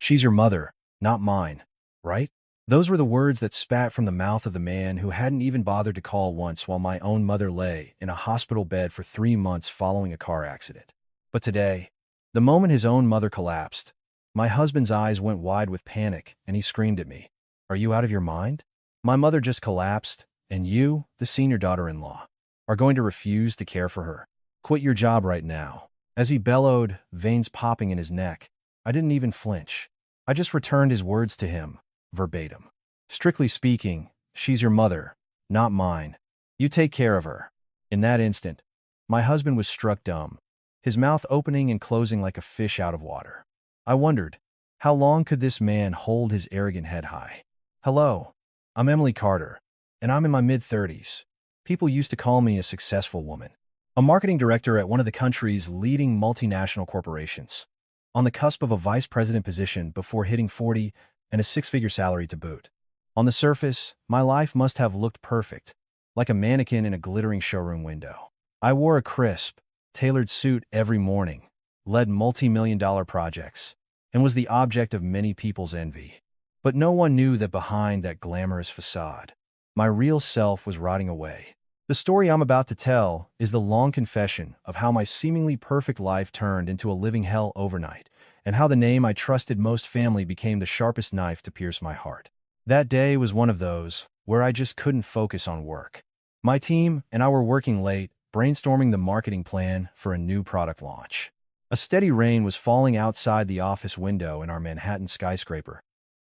She's your mother, not mine, right? Those were the words that spat from the mouth of the man who hadn't even bothered to call once while my own mother lay in a hospital bed for 3 months following a car accident. But today, the moment his own mother collapsed, my husband's eyes went wide with panic and he screamed at me, "Are you out of your mind? My mother just collapsed, and you, the senior daughter-in-law, are going to refuse to care for her. Quit your job right now." As he bellowed, veins popping in his neck, I didn't even flinch. I just returned his words to him, verbatim. "Strictly speaking, she's your mother, not mine. You take care of her." In that instant, my husband was struck dumb, his mouth opening and closing like a fish out of water. I wondered, how long could this man hold his arrogant head high? "Hello, I'm Emily Carter, and I'm in my mid-30s. People used to call me a successful woman. A marketing director at one of the country's leading multinational corporations, on the cusp of a vice president position before hitting 40 and a six-figure salary to boot. On the surface, my life must have looked perfect, like a mannequin in a glittering showroom window. I wore a crisp, tailored suit every morning, led multi-million-dollar projects, and was the object of many people's envy. But no one knew that behind that glamorous facade, my real self was rotting away. The story I'm about to tell is the long confession of how my seemingly perfect life turned into a living hell overnight, and how the name I trusted most, family, became the sharpest knife to pierce my heart. That day was one of those where I just couldn't focus on work. My team and I were working late, brainstorming the marketing plan for a new product launch. A steady rain was falling outside the office window in our Manhattan skyscraper,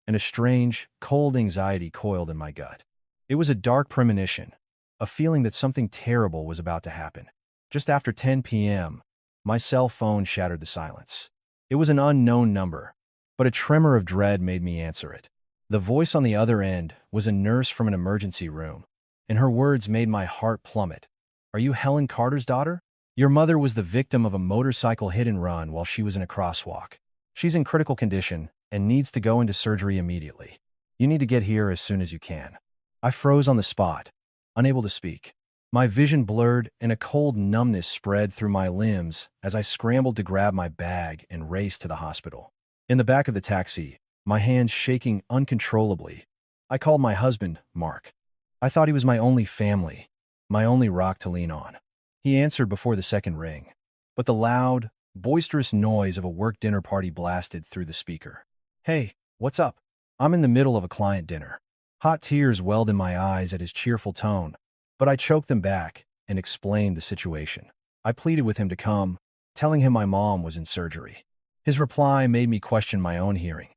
and a strange, cold anxiety coiled in my gut. It was a dark premonition, a feeling that something terrible was about to happen. Just after 10 p.m., my cell phone shattered the silence. It was an unknown number, but a tremor of dread made me answer it. The voice on the other end was a nurse from an emergency room, and her words made my heart plummet. "Are you Helen Carter's daughter? Your mother was the victim of a motorcycle hit and run while she was in a crosswalk. She's in critical condition and needs to go into surgery immediately. You need to get here as soon as you can." I froze on the spot, unable to speak. My vision blurred and a cold numbness spread through my limbs as I scrambled to grab my bag and race to the hospital. In the back of the taxi, my hands shaking uncontrollably, I called my husband, Mark. I thought he was my only family, my only rock to lean on. He answered before the second ring, but the loud, boisterous noise of a work dinner party blasted through the speaker. "Hey, what's up?" I'm in the middle of a client dinner. Hot tears welled in my eyes at his cheerful tone, but I choked them back and explained the situation. I pleaded with him to come, telling him my mom was in surgery. His reply made me question my own hearing.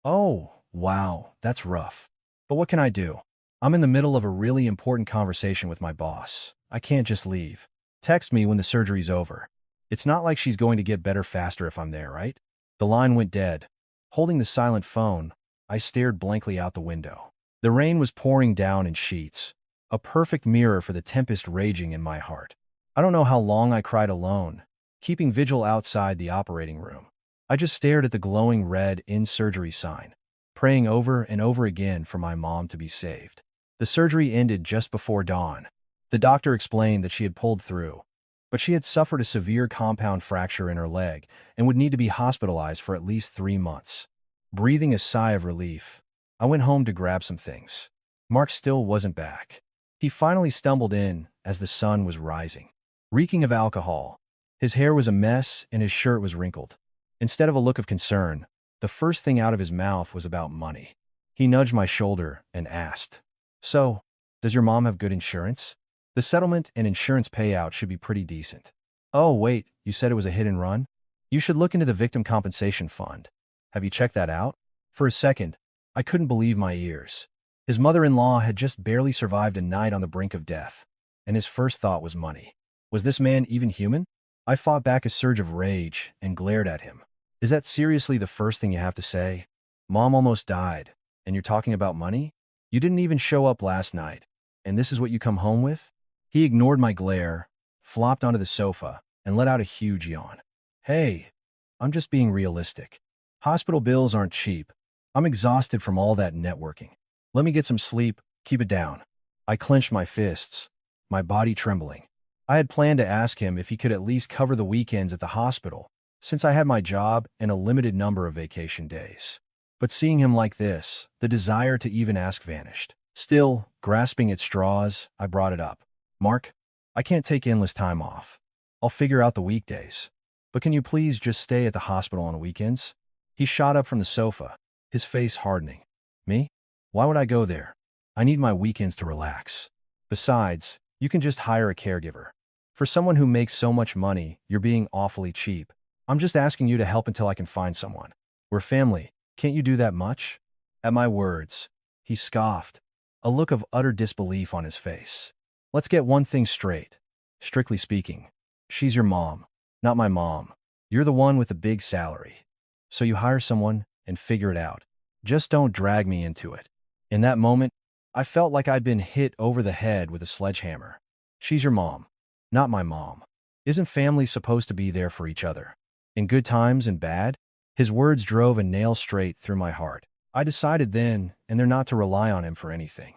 "Oh, wow, that's rough. But what can I do? I'm in the middle of a really important conversation with my boss. I can't just leave. Text me when the surgery's over. It's not like she's going to get better faster if I'm there, right?" The line went dead. Holding the silent phone, I stared blankly out the window. The rain was pouring down in sheets, a perfect mirror for the tempest raging in my heart. I don't know how long I cried alone, keeping vigil outside the operating room. I just stared at the glowing red "in surgery" sign, praying over and over again for my mom to be saved. The surgery ended just before dawn. The doctor explained that she had pulled through, but she had suffered a severe compound fracture in her leg and would need to be hospitalized for at least 3 months. Breathing a sigh of relief, I went home to grab some things. Mark still wasn't back. He finally stumbled in as the sun was rising, reeking of alcohol. His hair was a mess and his shirt was wrinkled. Instead of a look of concern, the first thing out of his mouth was about money. He nudged my shoulder and asked, "So, does your mom have good insurance? The settlement and insurance payout should be pretty decent." "Oh, wait, you said it was a hit and run? You should look into the Victim Compensation Fund. Have you checked that out?" For a second, I couldn't believe my ears. His mother-in-law had just barely survived a night on the brink of death, and his first thought was money. Was this man even human? I fought back a surge of rage and glared at him. "Is that seriously the first thing you have to say? Mom almost died, and you're talking about money? You didn't even show up last night, and this is what you come home with?" He ignored my glare, flopped onto the sofa, and let out a huge yawn. "Hey, I'm just being realistic. Hospital bills aren't cheap. I'm exhausted from all that networking. Let me get some sleep, keep it down." I clenched my fists, my body trembling. I had planned to ask him if he could at least cover the weekends at the hospital, since I had my job and a limited number of vacation days. But seeing him like this, the desire to even ask vanished. Still, grasping at straws, I brought it up. Mark, I can't take endless time off. I'll figure out the weekdays. But can you please just stay at the hospital on weekends? He shot up from the sofa, his face hardening. Me? Why would I go there? I need my weekends to relax. Besides, you can just hire a caregiver. For someone who makes so much money, you're being awfully cheap. I'm just asking you to help until I can find someone. We're family. Can't you do that much? At my words, he scoffed, a look of utter disbelief on his face. Let's get one thing straight. Strictly speaking, she's your mom, not my mom. You're the one with the big salary. So you hire someone and figure it out. Just don't drag me into it. In that moment, I felt like I'd been hit over the head with a sledgehammer. She's your mom, not my mom. Isn't family supposed to be there for each other? In good times and bad? His words drove a nail straight through my heart. I decided then and there not to rely on him for anything.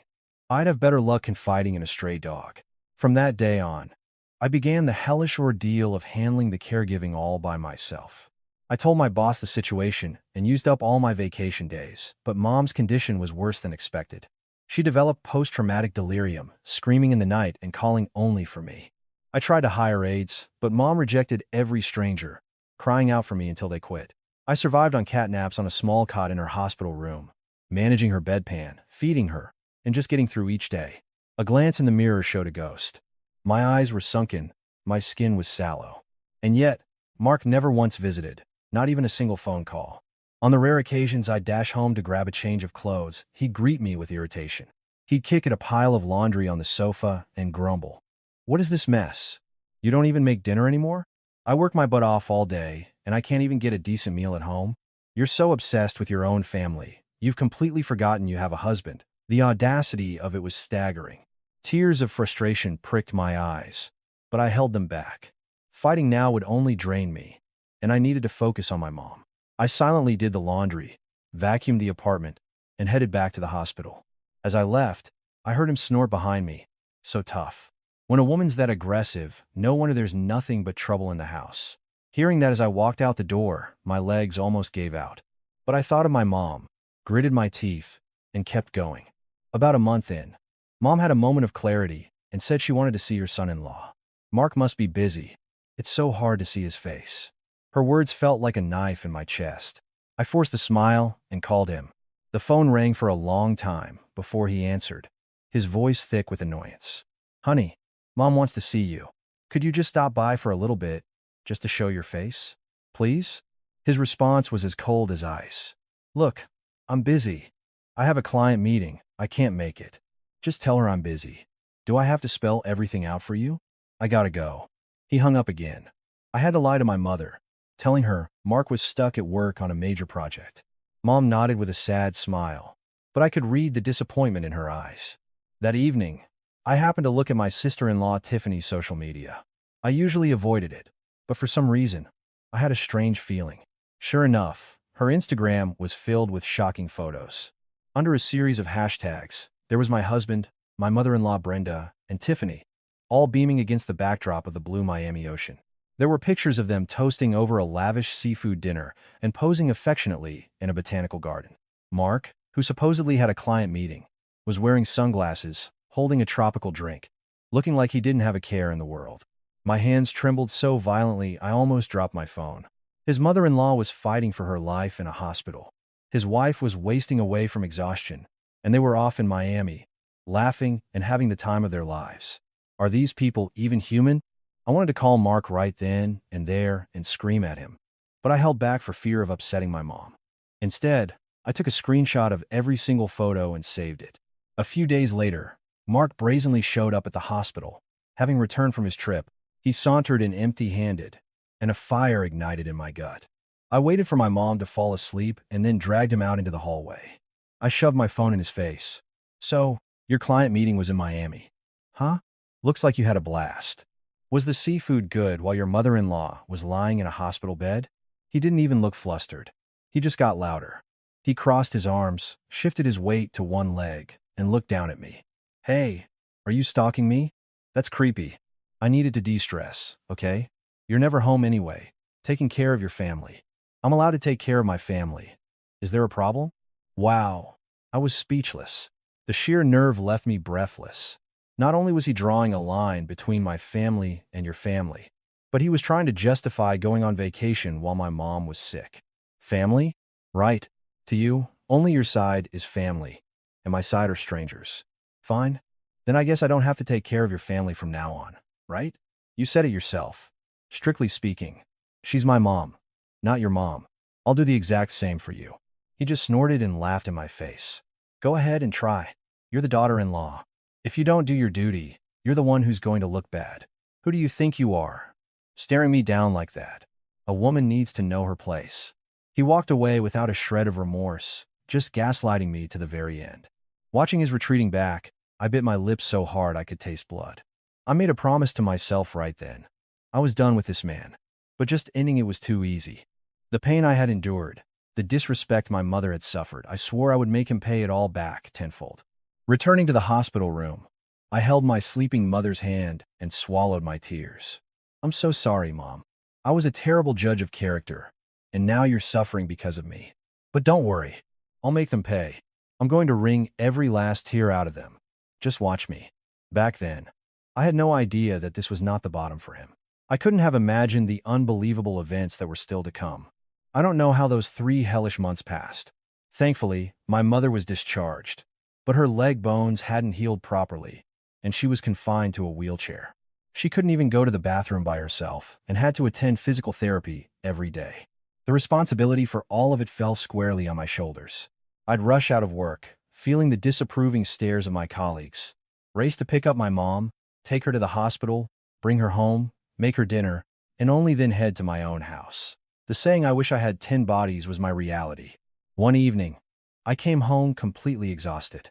I'd have better luck confiding in a stray dog. From that day on, I began the hellish ordeal of handling the caregiving all by myself. I told my boss the situation and used up all my vacation days, but Mom's condition was worse than expected. She developed post-traumatic delirium, screaming in the night and calling only for me. I tried to hire aides, but Mom rejected every stranger, crying out for me until they quit. I survived on cat naps on a small cot in her hospital room, managing her bedpan, feeding her, and just getting through each day. A glance in the mirror showed a ghost. My eyes were sunken, my skin was sallow. And yet, Mark never once visited, not even a single phone call. On the rare occasions I'd dash home to grab a change of clothes, he'd greet me with irritation. He'd kick at a pile of laundry on the sofa and grumble. What is this mess? You don't even make dinner anymore? I work my butt off all day, and I can't even get a decent meal at home? You're so obsessed with your own family, you've completely forgotten you have a husband. The audacity of it was staggering. Tears of frustration pricked my eyes, but I held them back. Fighting now would only drain me, and I needed to focus on my mom. I silently did the laundry, vacuumed the apartment, and headed back to the hospital. As I left, I heard him snort behind me. So tough. When a woman's that aggressive, no wonder there's nothing but trouble in the house. Hearing that as I walked out the door, my legs almost gave out. But I thought of my mom, gritted my teeth, and kept going. About a month in, Mom had a moment of clarity and said she wanted to see her son-in-law. Mark must be busy. It's so hard to see his face. Her words felt like a knife in my chest. I forced a smile and called him. The phone rang for a long time before he answered, his voice thick with annoyance. Honey, Mom wants to see you. Could you just stop by for a little bit, just to show your face? Please? His response was as cold as ice. Look, I'm busy. I have a client meeting. I can't make it. Just tell her I'm busy. Do I have to spell everything out for you? I gotta go. He hung up again. I had to lie to my mother, telling her Mark was stuck at work on a major project. Mom nodded with a sad smile, but I could read the disappointment in her eyes. That evening, I happened to look at my sister-in-law Tiffany's social media. I usually avoided it, but for some reason, I had a strange feeling. Sure enough, her Instagram was filled with shocking photos. Under a series of hashtags, there was my husband, my mother-in-law Brenda, and Tiffany, all beaming against the backdrop of the blue Miami Ocean. There were pictures of them toasting over a lavish seafood dinner and posing affectionately in a botanical garden. Mark, who supposedly had a client meeting, was wearing sunglasses, holding a tropical drink, looking like he didn't have a care in the world. My hands trembled so violently I almost dropped my phone. His mother-in-law was fighting for her life in a hospital. His wife was wasting away from exhaustion, and they were off in Miami, laughing and having the time of their lives. Are these people even human? I wanted to call Mark right then and there and scream at him, but I held back for fear of upsetting my mom. Instead, I took a screenshot of every single photo and saved it. A few days later, Mark brazenly showed up at the hospital. Having returned from his trip, he sauntered in empty-handed, and a fire ignited in my gut. I waited for my mom to fall asleep and then dragged him out into the hallway. I shoved my phone in his face. So, your client meeting was in Miami. Huh? Looks like you had a blast. Was the seafood good while your mother-in-law was lying in a hospital bed? He didn't even look flustered. He just got louder. He crossed his arms, shifted his weight to one leg, and looked down at me. Hey, are you stalking me? That's creepy. I needed to de-stress, okay? You're never home anyway, taking care of your family. I'm allowed to take care of my family. Is there a problem? Wow. I was speechless. The sheer nerve left me breathless. Not only was he drawing a line between my family and your family, but he was trying to justify going on vacation while my mom was sick. Family? Right. To you, only your side is family, and my side are strangers. Fine. Then I guess I don't have to take care of your family from now on, right? You said it yourself. Strictly speaking, she's my mom, not your mom. I'll do the exact same for you. He just snorted and laughed in my face. Go ahead and try. You're the daughter-in-law. If you don't do your duty, you're the one who's going to look bad. Who do you think you are? Staring me down like that. A woman needs to know her place. He walked away without a shred of remorse, just gaslighting me to the very end. Watching his retreating back, I bit my lips so hard I could taste blood. I made a promise to myself right then. I was done with this man. But just ending it was too easy. The pain I had endured, the disrespect my mother had suffered, I swore I would make him pay it all back tenfold. Returning to the hospital room, I held my sleeping mother's hand and swallowed my tears. I'm so sorry, Mom. I was a terrible judge of character, and now you're suffering because of me. But don't worry. I'll make them pay. I'm going to wring every last tear out of them. Just watch me. Back then, I had no idea that this was not the bottom for him. I couldn't have imagined the unbelievable events that were still to come. I don't know how those 3 hellish months passed. Thankfully, my mother was discharged, but her leg bones hadn't healed properly, and she was confined to a wheelchair. She couldn't even go to the bathroom by herself and had to attend physical therapy every day. The responsibility for all of it fell squarely on my shoulders. I'd rush out of work, feeling the disapproving stares of my colleagues, race to pick up my mom, take her to the hospital, bring her home, make her dinner, and only then head to my own house. The saying "I wish I had 10 bodies" was my reality. One evening, I came home completely exhausted.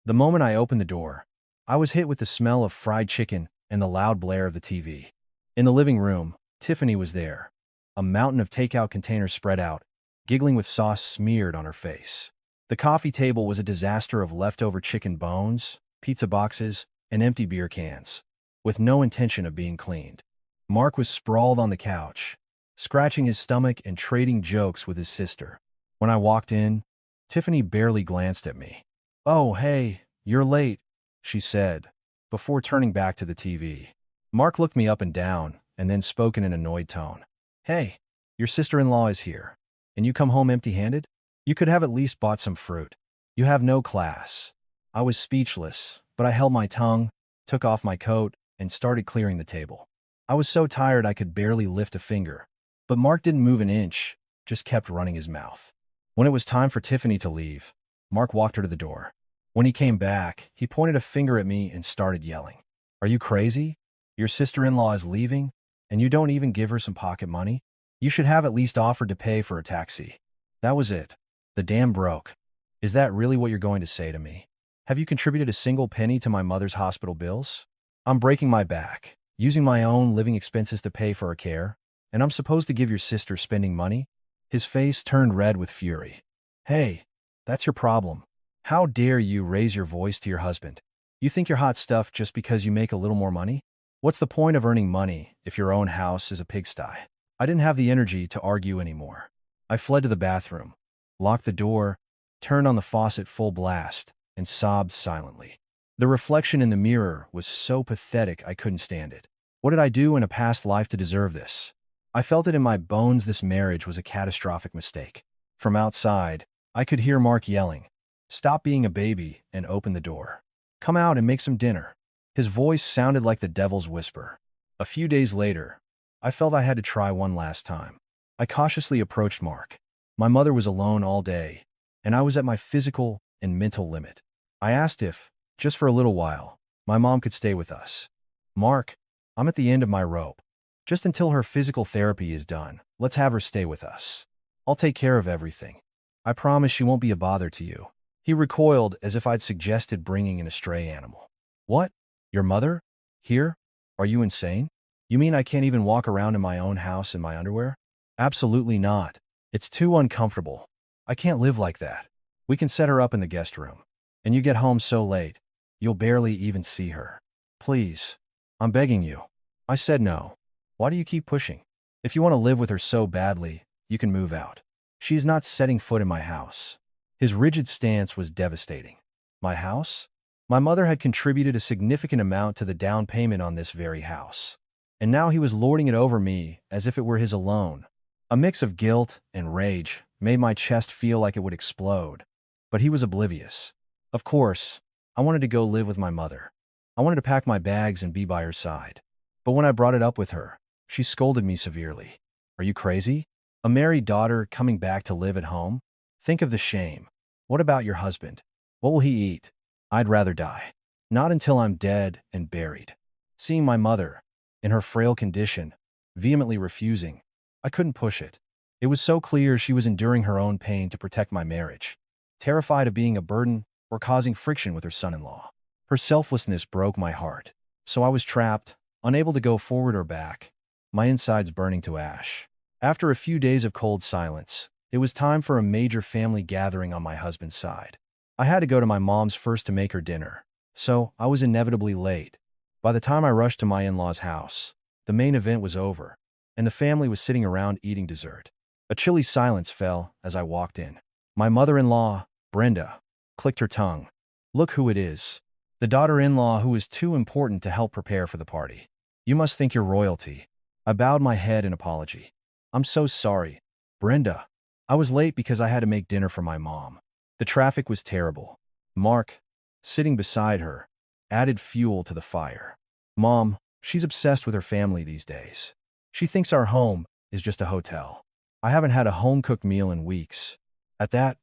The moment I opened the door, I was hit with the smell of fried chicken and the loud blare of the TV. In the living room, Tiffany was there, a mountain of takeout containers spread out, giggling with sauce smeared on her face. The coffee table was a disaster of leftover chicken bones, pizza boxes, and empty beer cans, with no intention of being cleaned. Mark was sprawled on the couch, scratching his stomach and trading jokes with his sister. When I walked in, Tiffany barely glanced at me. "Oh, hey, you're late," she said, before turning back to the TV. Mark looked me up and down, and then spoke in an annoyed tone. "Hey, your sister-in-law is here, and you come home empty-handed? You could have at least bought some fruit. You have no class." I was speechless, but I held my tongue, took off my coat, and started clearing the table. I was so tired I could barely lift a finger. But Mark didn't move an inch, just kept running his mouth. When it was time for Tiffany to leave, Mark walked her to the door. When he came back, he pointed a finger at me and started yelling. "Are you crazy? Your sister-in-law is leaving, and you don't even give her some pocket money? You should have at least offered to pay for a taxi." That was it. The dam broke. Is that really what you're going to say to me? Have you contributed a single penny to my mother's hospital bills? I'm breaking my back, using my own living expenses to pay for her care, and I'm supposed to give your sister spending money? His face turned red with fury. "Hey, that's your problem. How dare you raise your voice to your husband? You think you're hot stuff just because you make a little more money? What's the point of earning money if your own house is a pigsty?" I didn't have the energy to argue anymore. I fled to the bathroom, locked the door, turned on the faucet full blast, and sobbed silently. The reflection in the mirror was so pathetic I couldn't stand it. What did I do in a past life to deserve this? I felt it in my bones this marriage was a catastrophic mistake. From outside, I could hear Mark yelling, "Stop being a baby and open the door. Come out and make some dinner." His voice sounded like the devil's whisper. A few days later, I felt I had to try one last time. I cautiously approached Mark. My mother was alone all day, and I was at my physical and mental limit. I asked if, just for a little while, my mom could stay with us. "Mark, I'm at the end of my rope. Just until her physical therapy is done, let's have her stay with us. I'll take care of everything. I promise she won't be a bother to you." He recoiled as if I'd suggested bringing in a stray animal. "What? Your mother? Here? Are you insane? You mean I can't even walk around in my own house in my underwear?" "Absolutely not. It's too uncomfortable. I can't live like that. We can set her up in the guest room. And you get home so late, you'll barely even see her. Please. I'm begging you." I said no. "Why do you keep pushing? If you want to live with her so badly, you can move out. She's not setting foot in my house." His rigid stance was devastating. My house? My mother had contributed a significant amount to the down payment on this very house. And now he was lording it over me as if it were his alone. A mix of guilt and rage made my chest feel like it would explode. But he was oblivious. Of course, I wanted to go live with my mother. I wanted to pack my bags and be by her side. But when I brought it up with her, she scolded me severely. Are you crazy? A married daughter coming back to live at home? Think of the shame. What about your husband? What will he eat? I'd rather die. Not until I'm dead and buried. Seeing my mother, in her frail condition, vehemently refusing, I couldn't push it. It was so clear she was enduring her own pain to protect my marriage, terrified of being a burden or causing friction with her son-in-law. Her selflessness broke my heart. So I was trapped, unable to go forward or back, my insides burning to ash. After a few days of cold silence, it was time for a major family gathering on my husband's side. I had to go to my mom's first to make her dinner, so I was inevitably late. By the time I rushed to my in-laws' house, the main event was over, and the family was sitting around eating dessert. A chilly silence fell as I walked in. My mother-in-law, Brenda, clicked her tongue. Look who it is. The daughter-in-law who is too important to help prepare for the party. You must think you're royalty. I bowed my head in apology. I'm so sorry, Brenda. I was late because I had to make dinner for my mom. The traffic was terrible. Mark, sitting beside her, added fuel to the fire. Mom, she's obsessed with her family these days. She thinks our home is just a hotel. I haven't had a home-cooked meal in weeks. At that,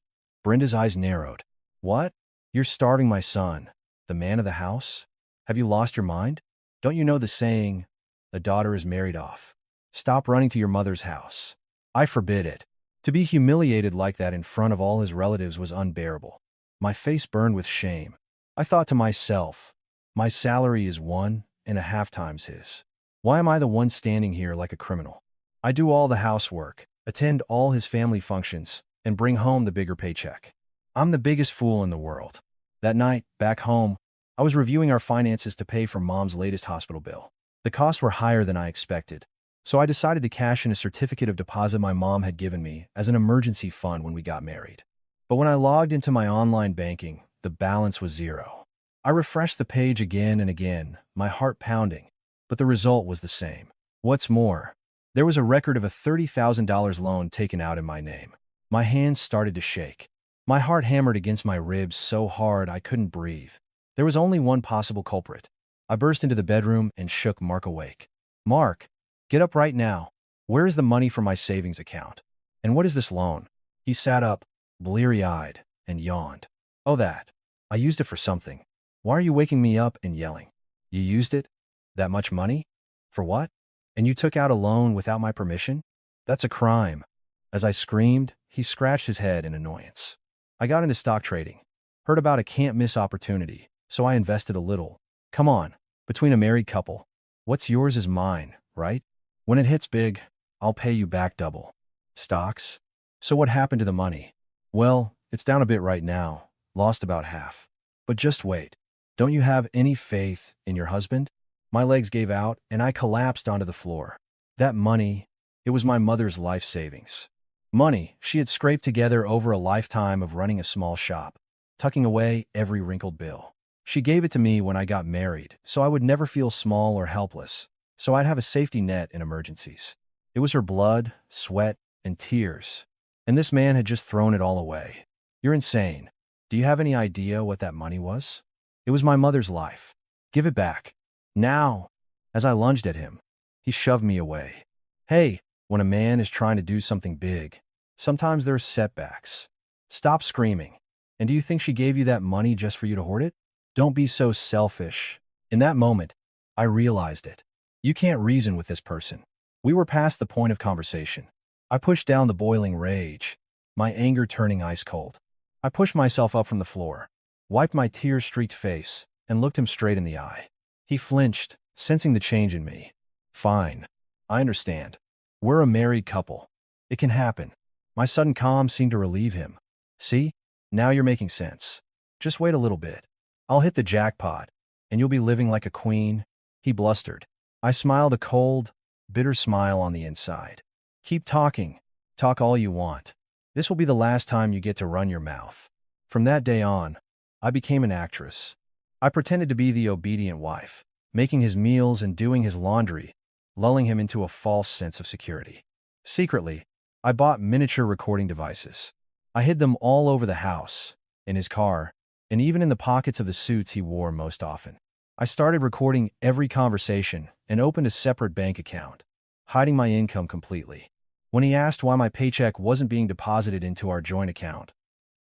Brenda's eyes narrowed. What? You're starving my son, the man of the house? Have you lost your mind? Don't you know the saying, a daughter is married off? Stop running to your mother's house. I forbid it. To be humiliated like that in front of all his relatives was unbearable. My face burned with shame. I thought to myself, my salary is 1.5 times his. Why am I the one standing here like a criminal? I do all the housework, attend all his family functions, and bring home the bigger paycheck. I'm the biggest fool in the world. That night, back home, I was reviewing our finances to pay for Mom's latest hospital bill. The costs were higher than I expected, so I decided to cash in a certificate of deposit my mom had given me as an emergency fund when we got married. But when I logged into my online banking, the balance was zero. I refreshed the page again and again, my heart pounding, but the result was the same. What's more, there was a record of a $30,000 loan taken out in my name. My hands started to shake. My heart hammered against my ribs so hard I couldn't breathe. There was only one possible culprit. I burst into the bedroom and shook Mark awake. Mark, get up right now. Where is the money from my savings account? And what is this loan? He sat up, bleary-eyed, and yawned. Oh, that. I used it for something. Why are you waking me up and yelling? You used it? That much money? For what? And you took out a loan without my permission? That's a crime. As I screamed, he scratched his head in annoyance. I got into stock trading. Heard about a can't-miss opportunity, so I invested a little. Come on, between a married couple. What's yours is mine, right? When it hits big, I'll pay you back double. Stocks? So what happened to the money? Well, it's down a bit right now, lost about half. But just wait. Don't you have any faith in your husband? My legs gave out, and I collapsed onto the floor. That money, it was my mother's life savings. Money she had scraped together over a lifetime of running a small shop, tucking away every wrinkled bill. She gave it to me when I got married, so I would never feel small or helpless, so I'd have a safety net in emergencies. It was her blood, sweat, and tears, and this man had just thrown it all away. You're insane. Do you have any idea what that money was? It was my mother's life. Give it back. Now. As I lunged at him, he shoved me away. Hey, when a man is trying to do something big, sometimes there are setbacks. Stop screaming. And do you think she gave you that money just for you to hoard it? Don't be so selfish. In that moment, I realized it. You can't reason with this person. We were past the point of conversation. I pushed down the boiling rage, my anger turning ice cold. I pushed myself up from the floor, wiped my tear-streaked face, and looked him straight in the eye. He flinched, sensing the change in me. Fine. I understand. We're a married couple. It can happen. My sudden calm seemed to relieve him. See? Now you're making sense. Just wait a little bit. I'll hit the jackpot, and you'll be living like a queen, he blustered. I smiled a cold, bitter smile on the inside. Keep talking. Talk all you want. This will be the last time you get to run your mouth. From that day on, I became an actress. I pretended to be the obedient wife, making his meals and doing his laundry, lulling him into a false sense of security. Secretly, I bought miniature recording devices. I hid them all over the house, in his car, and even in the pockets of the suits he wore most often. I started recording every conversation and opened a separate bank account, hiding my income completely. When he asked why my paycheck wasn't being deposited into our joint account,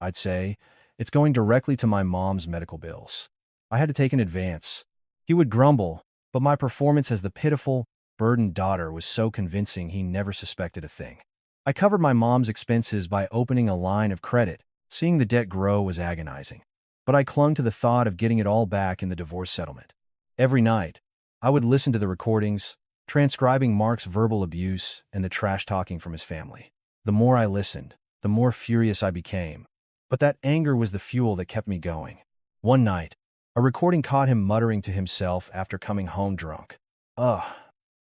I'd say, it's going directly to my mom's medical bills. I had to take an advance. He would grumble, but my performance as the pitiful, burdened daughter was so convincing he never suspected a thing. I covered my mom's expenses by opening a line of credit. Seeing the debt grow was agonizing, but I clung to the thought of getting it all back in the divorce settlement. Every night, I would listen to the recordings, transcribing Mark's verbal abuse and the trash talking from his family. The more I listened, the more furious I became. But that anger was the fuel that kept me going. One night, a recording caught him muttering to himself after coming home drunk. Ugh,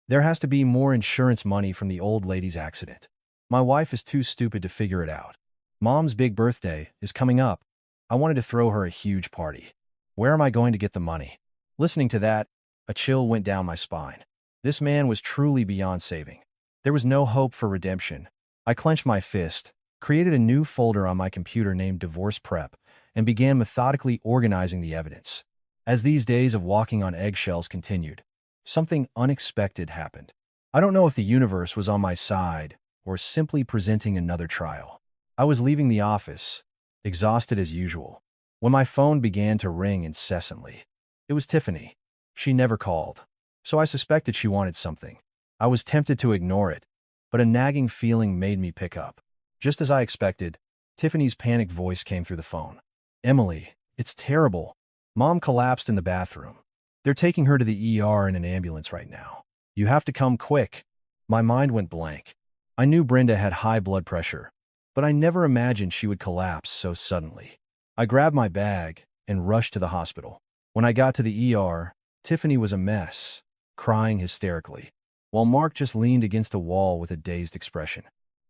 there has to be more insurance money from the old lady's accident. My wife is too stupid to figure it out. Mom's big birthday is coming up. I wanted to throw her a huge party. Where am I going to get the money? Listening to that, a chill went down my spine. This man was truly beyond saving. There was no hope for redemption. I clenched my fist, created a new folder on my computer named Divorce Prep, and began methodically organizing the evidence. As these days of walking on eggshells continued, something unexpected happened. I don't know if the universe was on my side or simply presenting another trial. I was leaving the office, exhausted as usual, when my phone began to ring incessantly. It was Tiffany. She never called, so I suspected she wanted something. I was tempted to ignore it, but a nagging feeling made me pick up. Just as I expected, Tiffany's panicked voice came through the phone. Emily, it's terrible. Mom collapsed in the bathroom. They're taking her to the ER in an ambulance right now. You have to come quick. My mind went blank. I knew Brenda had high blood pressure, but I never imagined she would collapse so suddenly. I grabbed my bag and rushed to the hospital. When I got to the ER, Tiffany was a mess, crying hysterically, while Mark just leaned against a wall with a dazed expression.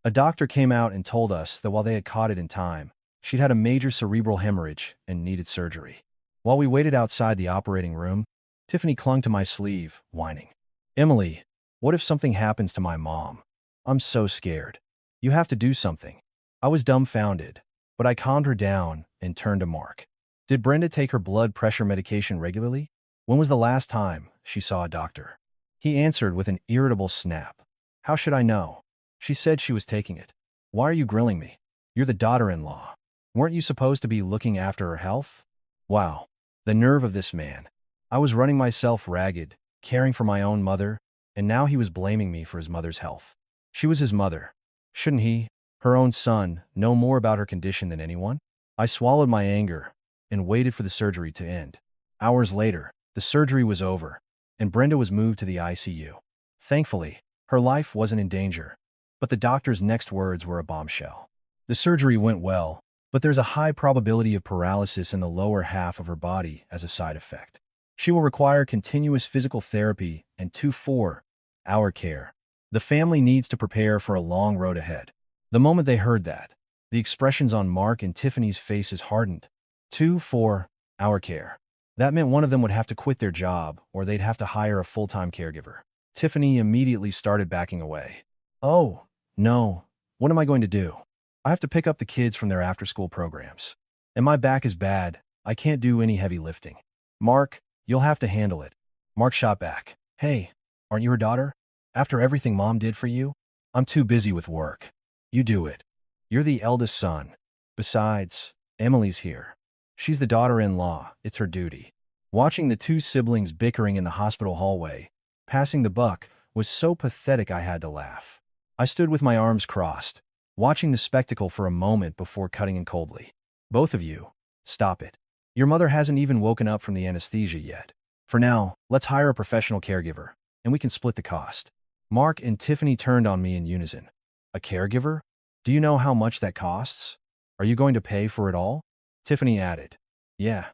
A doctor came out and told us that while they had caught it in time, she'd had a major cerebral hemorrhage and needed surgery. While we waited outside the operating room, Tiffany clung to my sleeve, whining. Emily, what if something happens to my mom? I'm so scared. You have to do something. I was dumbfounded, but I calmed her down and turned to Mark. Did Brenda take her blood pressure medication regularly? When was the last time she saw a doctor? He answered with an irritable snap. How should I know? She said she was taking it. Why are you grilling me? You're the daughter-in-law. Weren't you supposed to be looking after her health? Wow, the nerve of this man. I was running myself ragged, caring for my own mother, and now he was blaming me for his mother's health. She was his mother. Shouldn't he, her own son, know more about her condition than anyone? I swallowed my anger and waited for the surgery to end. Hours later, the surgery was over, and Brenda was moved to the ICU. Thankfully, her life wasn't in danger, but the doctor's next words were a bombshell. The surgery went well, but there's a high probability of paralysis in the lower half of her body as a side effect. She will require continuous physical therapy and 24-hour care. The family needs to prepare for a long road ahead. The moment they heard that, the expressions on Mark and Tiffany's faces hardened. 24-hour care. That meant one of them would have to quit their job, or they'd have to hire a full-time caregiver. Tiffany immediately started backing away. Oh, no. What am I going to do? I have to pick up the kids from their after-school programs. And my back is bad. I can't do any heavy lifting. Mark, you'll have to handle it. Mark shot back. Hey, aren't you her daughter? After everything Mom did for you? I'm too busy with work. You do it. You're the eldest son. Besides, Emily's here. She's the daughter-in-law. It's her duty. Watching the two siblings bickering in the hospital hallway, passing the buck, was so pathetic I had to laugh. I stood with my arms crossed, watching the spectacle for a moment before cutting in coldly. Both of you, stop it. Your mother hasn't even woken up from the anesthesia yet. For now, let's hire a professional caregiver, and we can split the cost. Mark and Tiffany turned on me in unison. A caregiver? Do you know how much that costs? Are you going to pay for it all? Tiffany added. Yeah.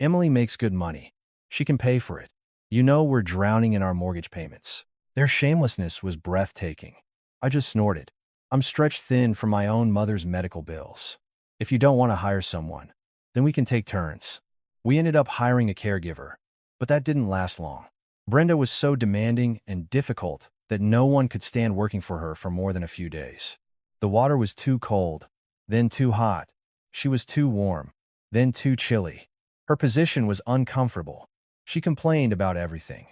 Emily makes good money. She can pay for it. You know we're drowning in our mortgage payments. Their shamelessness was breathtaking. I just snorted. I'm stretched thin from my own mother's medical bills. If you don't want to hire someone, Then we can take turns. We ended up hiring a caregiver, but that didn't last long. Brenda was so demanding and difficult that no one could stand working for her for more than a few days. The water was too cold, then too hot. She was too warm, then too chilly. Her position was uncomfortable. She complained about everything.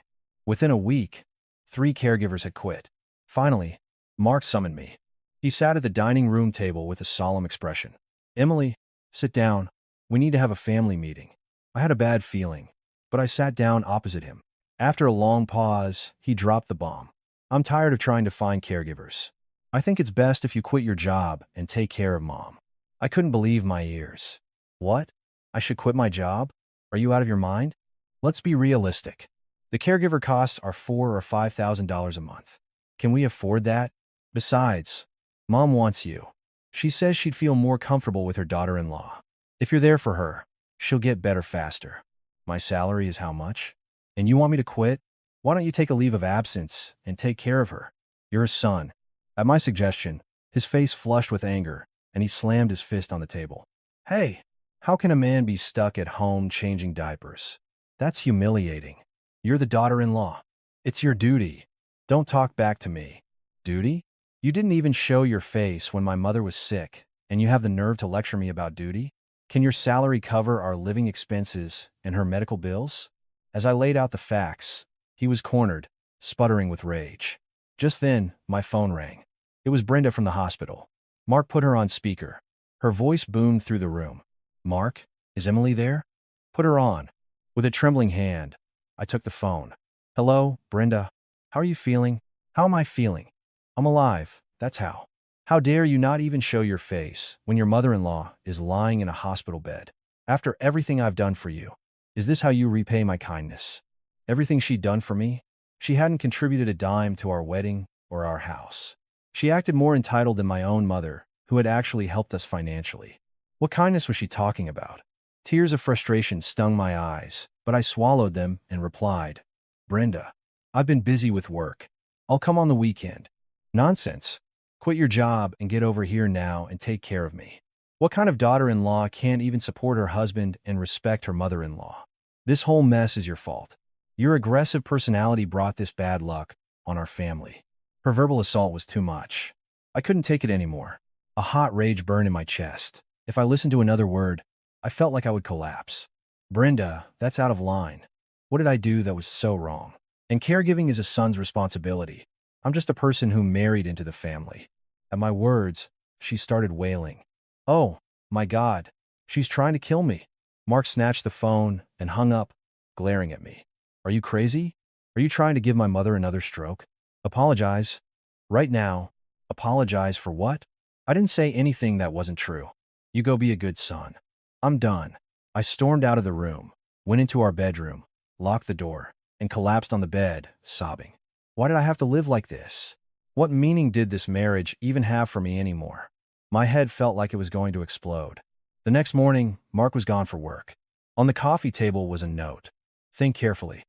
Within a week, 3 caregivers had quit. Finally, Mark summoned me. He sat at the dining room table with a solemn expression. "Emily, sit down. We need to have a family meeting." I had a bad feeling, but I sat down opposite him. After a long pause, he dropped the bomb. "I'm tired of trying to find caregivers. I think it's best if you quit your job and take care of Mom." I couldn't believe my ears. "What? I should quit my job? Are you out of your mind? Let's be realistic. The caregiver costs are $4,000 or $5,000 a month. Can we afford that? Besides, Mom wants you. She says she'd feel more comfortable with her daughter-in-law. If you're there for her, she'll get better faster. My salary is how much? And you want me to quit? Why don't you take a leave of absence and take care of her? You're a son." At my suggestion, his face flushed with anger, and he slammed his fist on the table. "Hey, how can a man be stuck at home changing diapers? That's humiliating. You're the daughter-in-law. It's your duty. Don't talk back to me." "Duty? You didn't even show your face when my mother was sick, and you have the nerve to lecture me about duty? Can your salary cover our living expenses and her medical bills?" As I laid out the facts, he was cornered, sputtering with rage. Just then, my phone rang. It was Brenda from the hospital. Mark put her on speaker. Her voice boomed through the room. "Mark, is Emily there? Put her on." With a trembling hand, I took the phone. "Hello, Brenda. How are you feeling?" "How am I feeling? I'm alive, that's how. How dare you not even show your face when your mother-in-law is lying in a hospital bed? After everything I've done for you, is this how you repay my kindness? Everything she'd done for me? She hadn't contributed a dime to our wedding or our house. She acted more entitled than my own mother, who had actually helped us financially. What kindness was she talking about?" Tears of frustration stung my eyes, but I swallowed them and replied, "Brenda, I've been busy with work. I'll come on the weekend." "Nonsense. Quit your job and get over here now and take care of me. What kind of daughter-in-law can't even support her husband and respect her mother-in-law? This whole mess is your fault. Your aggressive personality brought this bad luck on our family." Her verbal assault was too much. I couldn't take it anymore. A hot rage burned in my chest. If I listened to another word, I felt like I would collapse. "Brenda, that's out of line. What did I do that was so wrong? And caregiving is a son's responsibility. I'm just a person who married into the family." At my words, she started wailing. "Oh, my God, she's trying to kill me." Mark snatched the phone and hung up, glaring at me. "Are you crazy? Are you trying to give my mother another stroke? Apologize. Right now. Apologize for what? I didn't say anything that wasn't true. You go be a good son. I'm done." I stormed out of the room, went into our bedroom, locked the door, and collapsed on the bed, sobbing. Why did I have to live like this? What meaning did this marriage even have for me anymore? My head felt like it was going to explode. The next morning, Mark was gone for work. On the coffee table was a note. "Think carefully.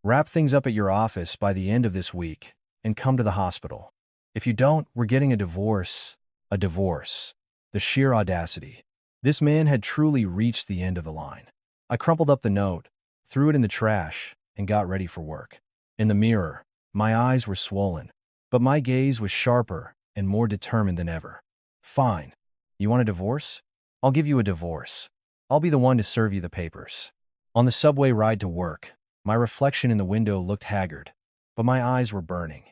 Wrap things up at your office by the end of this week and come to the hospital. If you don't, we're getting a divorce." A divorce. The sheer audacity. This man had truly reached the end of the line. I crumpled up the note, threw it in the trash, and got ready for work. In the mirror, my eyes were swollen, but my gaze was sharper and more determined than ever. "Fine. You want a divorce? I'll give you a divorce. I'll be the one to serve you the papers." On the subway ride to work, my reflection in the window looked haggard, but my eyes were burning.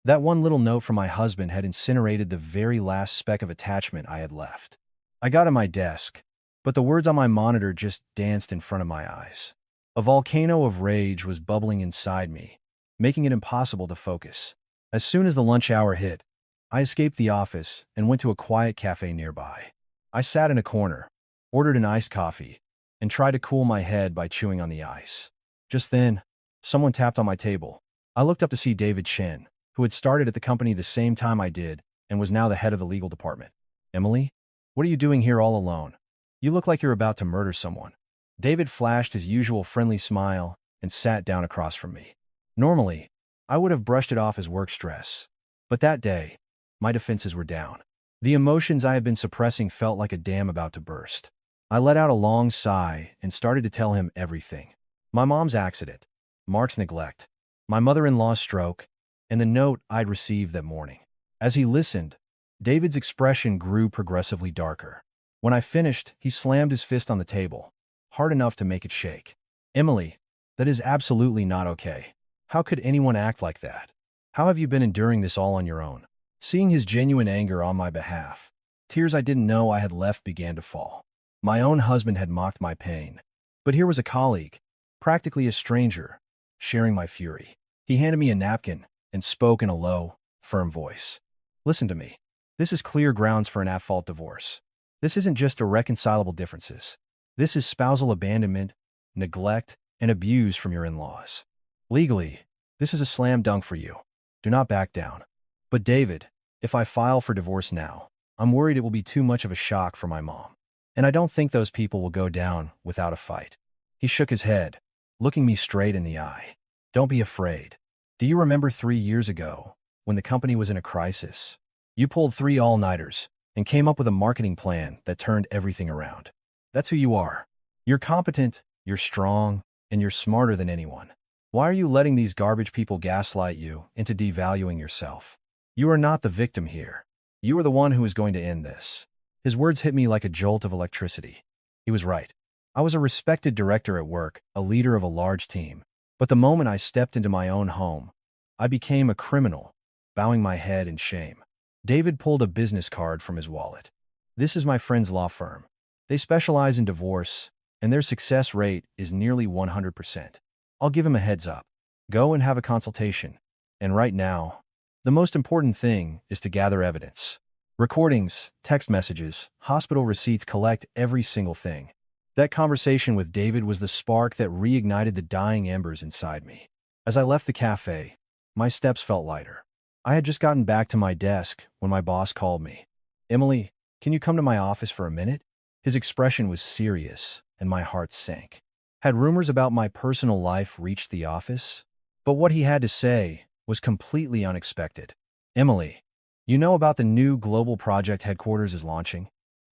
That one little note from my husband had incinerated the very last speck of attachment I had left. I got at my desk, but the words on my monitor just danced in front of my eyes. A volcano of rage was bubbling inside me, making it impossible to focus. As soon as the lunch hour hit, I escaped the office and went to a quiet cafe nearby. I sat in a corner, ordered an iced coffee, and tried to cool my head by chewing on the ice. Just then, someone tapped on my table. I looked up to see David Chen, who had started at the company the same time I did and was now the head of the legal department. "Emily, what are you doing here all alone? You look like you're about to murder someone." David flashed his usual friendly smile and sat down across from me. Normally, I would have brushed it off as work stress, but that day, my defenses were down. The emotions I had been suppressing felt like a dam about to burst. I let out a long sigh and started to tell him everything. My mom's accident, Mark's neglect, my mother-in-law's stroke, and the note I'd received that morning. As he listened, David's expression grew progressively darker. When I finished, he slammed his fist on the table, hard enough to make it shake. Emily, that is absolutely not okay. How could anyone act like that? How have you been enduring this all on your own? Seeing his genuine anger on my behalf, tears I didn't know I had left began to fall. My own husband had mocked my pain. But here was a colleague, practically a stranger, sharing my fury. He handed me a napkin and spoke in a low, firm voice. Listen to me. This is clear grounds for an at-fault divorce. This isn't just irreconcilable differences. This is spousal abandonment, neglect, and abuse from your in-laws. Legally, this is a slam dunk for you. Do not back down. But David, if I file for divorce now, I'm worried it will be too much of a shock for my mom. And I don't think those people will go down without a fight. He shook his head, looking me straight in the eye. Don't be afraid. Do you remember 3 years ago, when the company was in a crisis? You pulled 3 all-nighters and came up with a marketing plan that turned everything around. That's who you are. You're competent, you're strong, and you're smarter than anyone. Why are you letting these garbage people gaslight you into devaluing yourself? You are not the victim here. You are the one who is going to end this. His words hit me like a jolt of electricity. He was right. I was a respected director at work, a leader of a large team. But the moment I stepped into my own home, I became a criminal, bowing my head in shame. David pulled a business card from his wallet. This is my friend's law firm. They specialize in divorce, and their success rate is nearly 100%. I'll give him a heads up. Go and have a consultation. And right now, the most important thing is to gather evidence. Recordings, text messages, hospital receipts, collect every single thing. That conversation with David was the spark that reignited the dying embers inside me. As I left the cafe, my steps felt lighter. I had just gotten back to my desk when my boss called me. Emily, can you come to my office for a minute? His expression was serious, and my heart sank. Had rumors about my personal life reached the office? But what he had to say was completely unexpected. Emily, you know about the new global project headquarters is launching?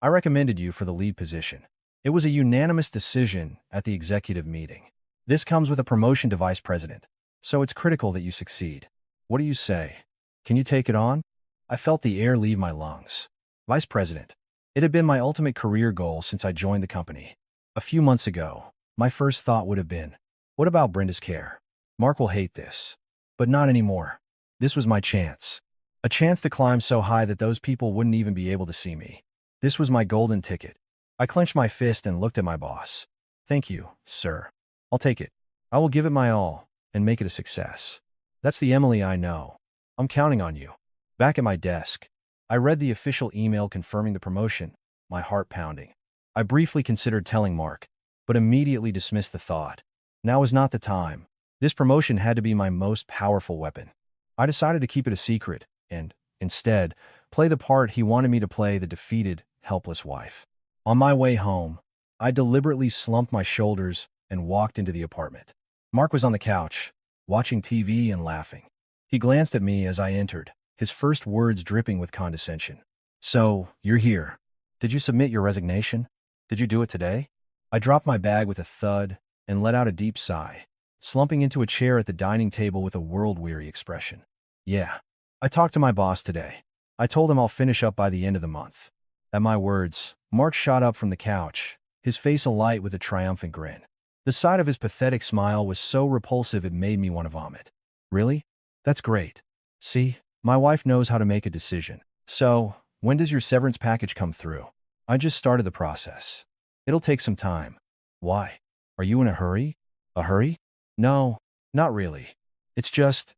I recommended you for the lead position. It was a unanimous decision at the executive meeting. This comes with a promotion to vice president, so it's critical that you succeed. What do you say? Can you take it on? I felt the air leave my lungs. Vice president. It had been my ultimate career goal since I joined the company. A few months ago, my first thought would have been, what about Brenda's care? Mark will hate this. But not anymore. This was my chance. A chance to climb so high that those people wouldn't even be able to see me. This was my golden ticket. I clenched my fist and looked at my boss. Thank you, sir. I'll take it. I will give it my all and make it a success. That's the Emily I know. I'm counting on you. Back at my desk, I read the official email confirming the promotion, my heart pounding. I briefly considered telling Mark, but immediately dismissed the thought. Now was not the time. This promotion had to be my most powerful weapon. I decided to keep it a secret and, instead, play the part he wanted me to play, the defeated, helpless wife. On my way home, I deliberately slumped my shoulders and walked into the apartment. Mark was on the couch, watching TV and laughing. He glanced at me as I entered, his first words dripping with condescension. So, you're here. Did you submit your resignation? Did you do it today? I dropped my bag with a thud and let out a deep sigh, slumping into a chair at the dining table with a world-weary expression. Yeah. I talked to my boss today. I told him I'll finish up by the end of the month. At my words, Mark shot up from the couch, his face alight with a triumphant grin. The sight of his pathetic smile was so repulsive it made me want to vomit. Really? That's great. See, my wife knows how to make a decision. So, when does your severance package come through? I just started the process. It'll take some time. Why? Are you in a hurry? A hurry? No, not really. It's just,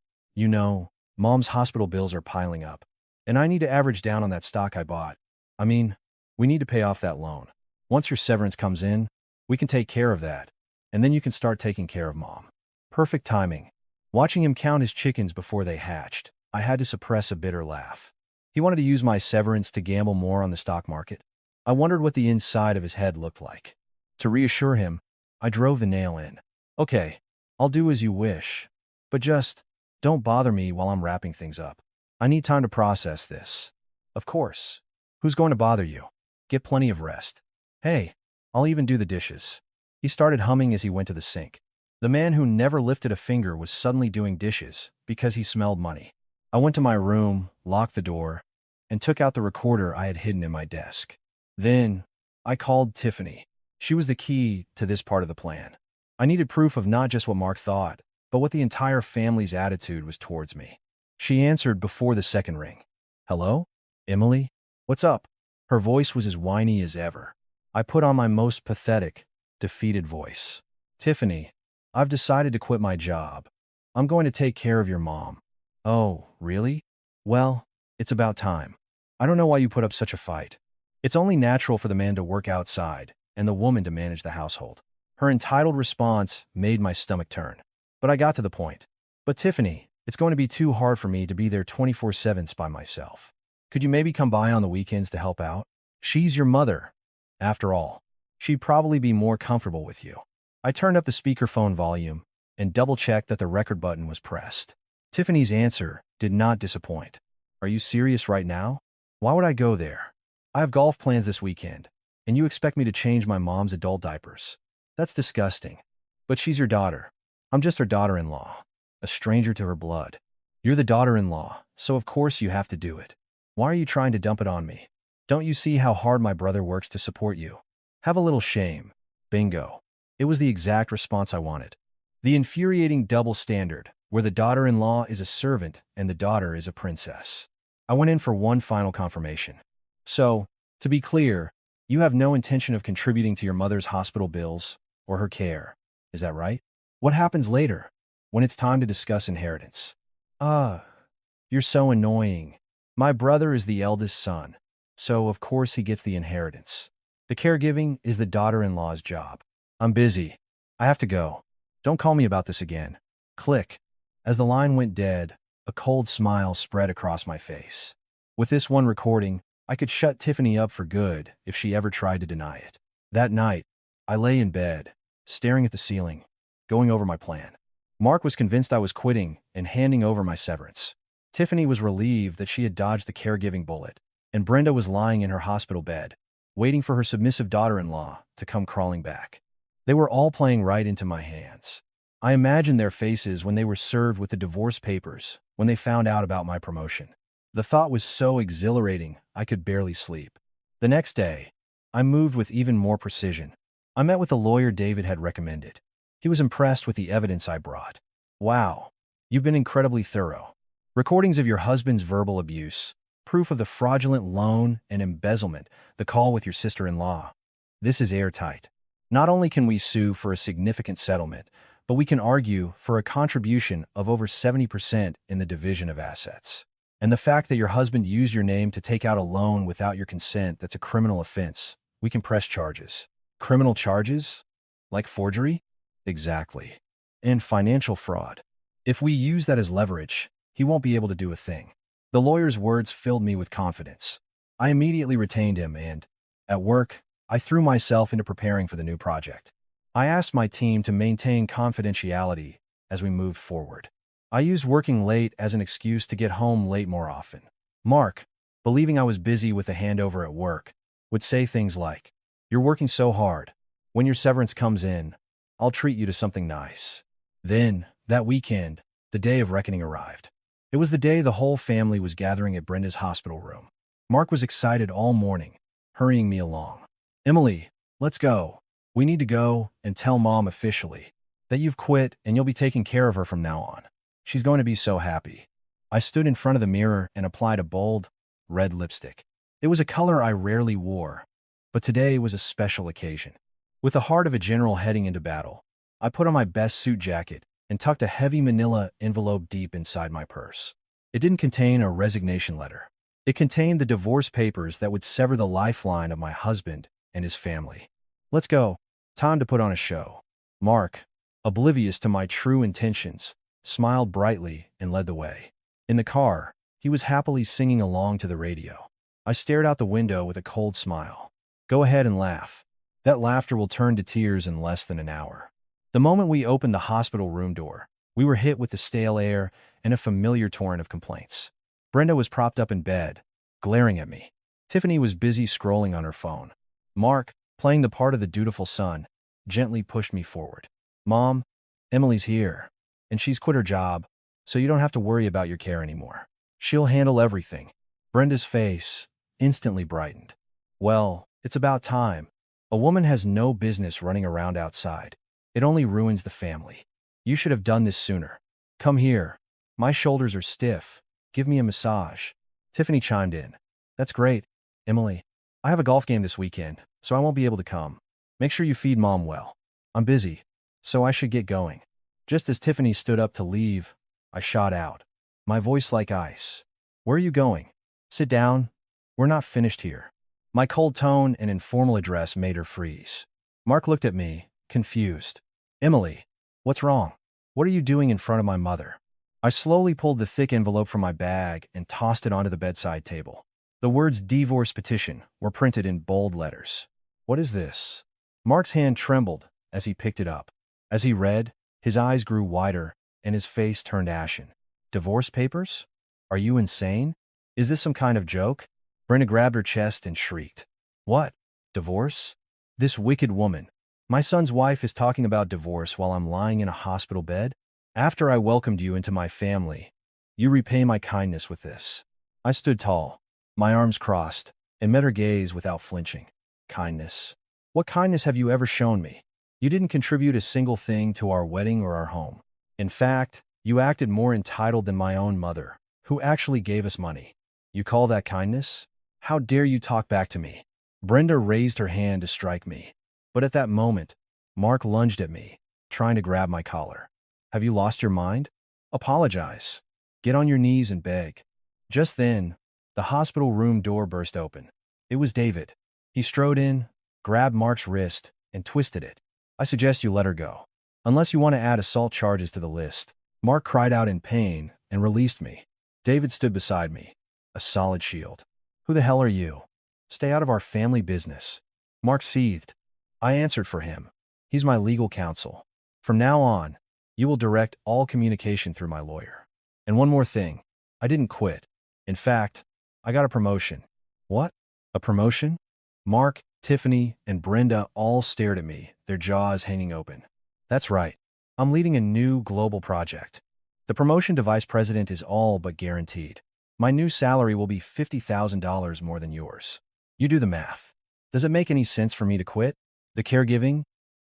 Mom's hospital bills are piling up, and I need to average down on that stock I bought. I mean, we need to pay off that loan. Once your severance comes in, we can take care of that, and then you can start taking care of Mom. Perfect timing. Watching him count his chickens before they hatched, I had to suppress a bitter laugh. He wanted to use my severance to gamble more on the stock market. I wondered what the inside of his head looked like. To reassure him, I drove the nail in. Okay, I'll do as you wish, but just don't bother me while I'm wrapping things up. I need time to process this. Of course. Who's going to bother you? Get plenty of rest. Hey, I'll even do the dishes." He started humming as he went to the sink. The man who never lifted a finger was suddenly doing dishes because he smelled money. I went to my room, locked the door, and took out the recorder I had hidden in my desk. Then, I called Tiffany. She was the key to this part of the plan. I needed proof of not just what Mark thought, but what the entire family's attitude was towards me. She answered before the second ring. "Hello? Emily? What's up?" Her voice was as whiny as ever. I put on my most pathetic, defeated voice. "Tiffany, I've decided to quit my job. I'm going to take care of your mom." "Oh, really? Well, it's about time. I don't know why you put up such a fight. It's only natural for the man to work outside and the woman to manage the household." Her entitled response made my stomach turn. But I got to the point. "But Tiffany, it's going to be too hard for me to be there 24/7 by myself. Could you maybe come by on the weekends to help out? She's your mother. After all, she'd probably be more comfortable with you." I turned up the speakerphone volume and double-checked that the record button was pressed. Tiffany's answer did not disappoint. "Are you serious right now? Why would I go there? I have golf plans this weekend, and you expect me to change my mom's adult diapers? That's disgusting. But she's your daughter. I'm just her daughter-in-law, a stranger to her blood. You're the daughter-in-law, so of course you have to do it. Why are you trying to dump it on me? Don't you see how hard my brother works to support you? Have a little shame." Bingo. It was the exact response I wanted. The infuriating double standard, where the daughter-in-law is a servant and the daughter is a princess. I went in for one final confirmation. "So, to be clear, you have no intention of contributing to your mother's hospital bills or her care. Is that right? What happens later, when it's time to discuss inheritance?" You're so annoying. My brother is the eldest son, so of course he gets the inheritance. The caregiving is the daughter-in-law's job. I'm busy. I have to go. Don't call me about this again." Click. As the line went dead, a cold smile spread across my face. With this one recording, I could shut Tiffany up for good if she ever tried to deny it. That night, I lay in bed, staring at the ceiling, going over my plan. Mark was convinced I was quitting and handing over my severance. Tiffany was relieved that she had dodged the caregiving bullet, and Brenda was lying in her hospital bed, waiting for her submissive daughter-in-law to come crawling back. They were all playing right into my hands. I imagined their faces when they were served with the divorce papers, when they found out about my promotion. The thought was so exhilarating, I could barely sleep. The next day, I moved with even more precision. I met with the lawyer David had recommended. He was impressed with the evidence I brought. "Wow, you've been incredibly thorough. Recordings of your husband's verbal abuse, proof of the fraudulent loan and embezzlement, the call with your sister-in-law. This is airtight. Not only can we sue for a significant settlement, but we can argue for a contribution of over 70% in the division of assets. And the fact that your husband used your name to take out a loan without your consent, that's a criminal offense. We can press charges." "Criminal charges? Like forgery?" "Exactly. And financial fraud. If we use that as leverage, he won't be able to do a thing." The lawyer's words filled me with confidence. I immediately retained him and, at work, I threw myself into preparing for the new project. I asked my team to maintain confidentiality as we moved forward. I used working late as an excuse to get home late more often. Mark, believing I was busy with the handover at work, would say things like, "You're working so hard. When your severance comes in, I'll treat you to something nice." Then, that weekend, the day of reckoning arrived. It was the day the whole family was gathering at Brenda's hospital room. Mark was excited all morning, hurrying me along. "Emily, let's go. We need to go and tell Mom officially that you've quit and you'll be taking care of her from now on. She's going to be so happy." I stood in front of the mirror and applied a bold, red lipstick. It was a color I rarely wore, but today was a special occasion. With the heart of a general heading into battle, I put on my best suit jacket and tucked a heavy manila envelope deep inside my purse. It didn't contain a resignation letter. It contained the divorce papers that would sever the lifeline of my husband and his family. "Let's go. Time to put on a show." Mark, oblivious to my true intentions, smiled brightly and led the way. In the car, he was happily singing along to the radio. I stared out the window with a cold smile. "Go ahead and laugh. That laughter will turn to tears in less than an hour." The moment we opened the hospital room door, we were hit with the stale air and a familiar torrent of complaints. Brenda was propped up in bed, glaring at me. Tiffany was busy scrolling on her phone. Mark, playing the part of the dutiful son, gently pushed me forward. Mom, Emily's here, and she's quit her job, so you don't have to worry about your care anymore. She'll handle everything. Brenda's face instantly brightened. Well, it's about time. A woman has no business running around outside. It only ruins the family. You should have done this sooner. Come here. My shoulders are stiff. Give me a massage. Tiffany chimed in. That's great, Emily. I have a golf game this weekend, so I won't be able to come. Make sure you feed Mom well. I'm busy, so I should get going. Just as Tiffany stood up to leave, I shot out, my voice like ice. Where are you going? Sit down. We're not finished here. My cold tone and informal address made her freeze. Mark looked at me, confused. Emily, what's wrong? What are you doing in front of my mother? I slowly pulled the thick envelope from my bag and tossed it onto the bedside table. The words divorce petition were printed in bold letters. What is this? Mark's hand trembled as he picked it up. As he read, his eyes grew wider and his face turned ashen. Divorce papers? Are you insane? Is this some kind of joke? Brenda grabbed her chest and shrieked. What? Divorce? This wicked woman. My son's wife is talking about divorce while I'm lying in a hospital bed? After I welcomed you into my family, you repay my kindness with this. I stood tall, my arms crossed, and met her gaze without flinching. Kindness? What kindness have you ever shown me? You didn't contribute a single thing to our wedding or our home. In fact, you acted more entitled than my own mother, who actually gave us money. You call that kindness? How dare you talk back to me? Brenda raised her hand to strike me. But at that moment, Mark lunged at me, trying to grab my collar. Have you lost your mind? Apologize. Get on your knees and beg. Just then, the hospital room door burst open. It was David. He strode in, grabbed Mark's wrist, and twisted it. I suggest you let her go. Unless you want to add assault charges to the list. Mark cried out in pain and released me. David stood beside me, a solid shield. Who the hell are you? Stay out of our family business. Mark seethed. I answered for him. He's my legal counsel. From now on, you will direct all communication through my lawyer. And one more thing. I didn't quit. In fact, I got a promotion. What? A promotion? Mark, Tiffany, and Brenda all stared at me, their jaws hanging open. That's right. I'm leading a new global project. The promotion to vice president is all but guaranteed. My new salary will be $50,000 more than yours. You do the math. Does it make any sense for me to quit? The caregiving?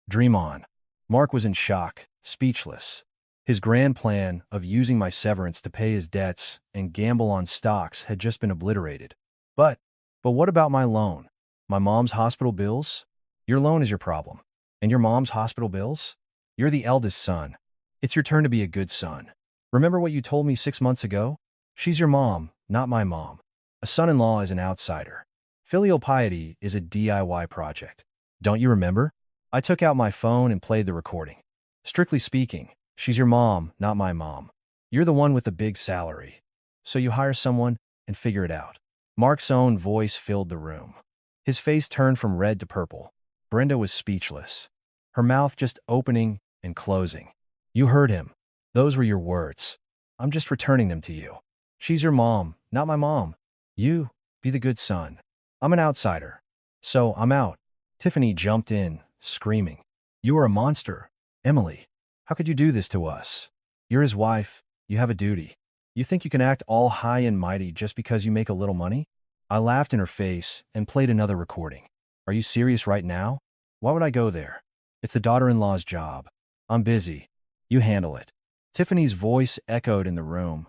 Dream on. Mark was in shock, speechless. His grand plan of using my severance to pay his debts and gamble on stocks had just been obliterated. But what about my loan? My mom's hospital bills? Your loan is your problem. And your mom's hospital bills? You're the eldest son. It's your turn to be a good son. Remember what you told me 6 months ago? She's your mom, not my mom. A son-in-law is an outsider. Filial piety is a DIY project. Don't you remember? I took out my phone and played the recording. Strictly speaking, she's your mom, not my mom. You're the one with the big salary. So you hire someone and figure it out. Mark's own voice filled the room. His face turned from red to purple. Brenda was speechless, her mouth just opening and closing. You heard him. Those were your words. I'm just returning them to you. She's your mom, not my mom. You, be the good son. I'm an outsider. So I'm out. Tiffany jumped in, screaming. You are a monster, Emily. How could you do this to us? You're his wife. You have a duty. You think you can act all high and mighty just because you make a little money? I laughed in her face and played another recording. Are you serious right now? Why would I go there? It's the daughter-in-law's job. I'm busy. You handle it. Tiffany's voice echoed in the room,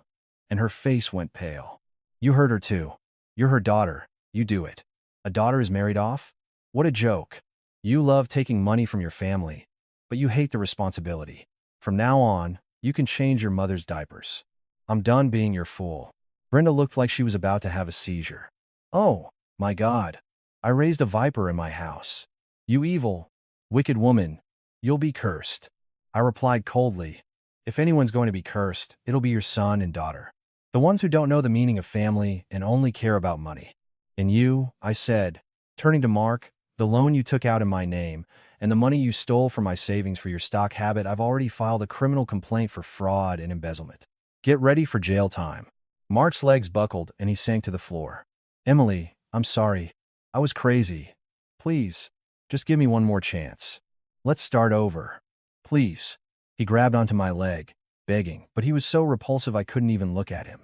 and her face went pale. You heard her too. You're her daughter. You do it. A daughter is married off? What a joke. You love taking money from your family, but you hate the responsibility. From now on, you can change your mother's diapers. I'm done being your fool. Brenda looked like she was about to have a seizure. Oh, my God. I raised a viper in my house. You evil, wicked woman. You'll be cursed. I replied coldly. If anyone's going to be cursed, it'll be your son and daughter. The ones who don't know the meaning of family and only care about money. And you, I said, turning to Mark, the loan you took out in my name, and the money you stole from my savings for your stock habit, I've already filed a criminal complaint for fraud and embezzlement. Get ready for jail time. Mark's legs buckled and he sank to the floor. Emily, I'm sorry. I was crazy. Please, Just give me one more chance. Let's start over. Please. He grabbed onto my leg, begging, but he was so repulsive I couldn't even look at him.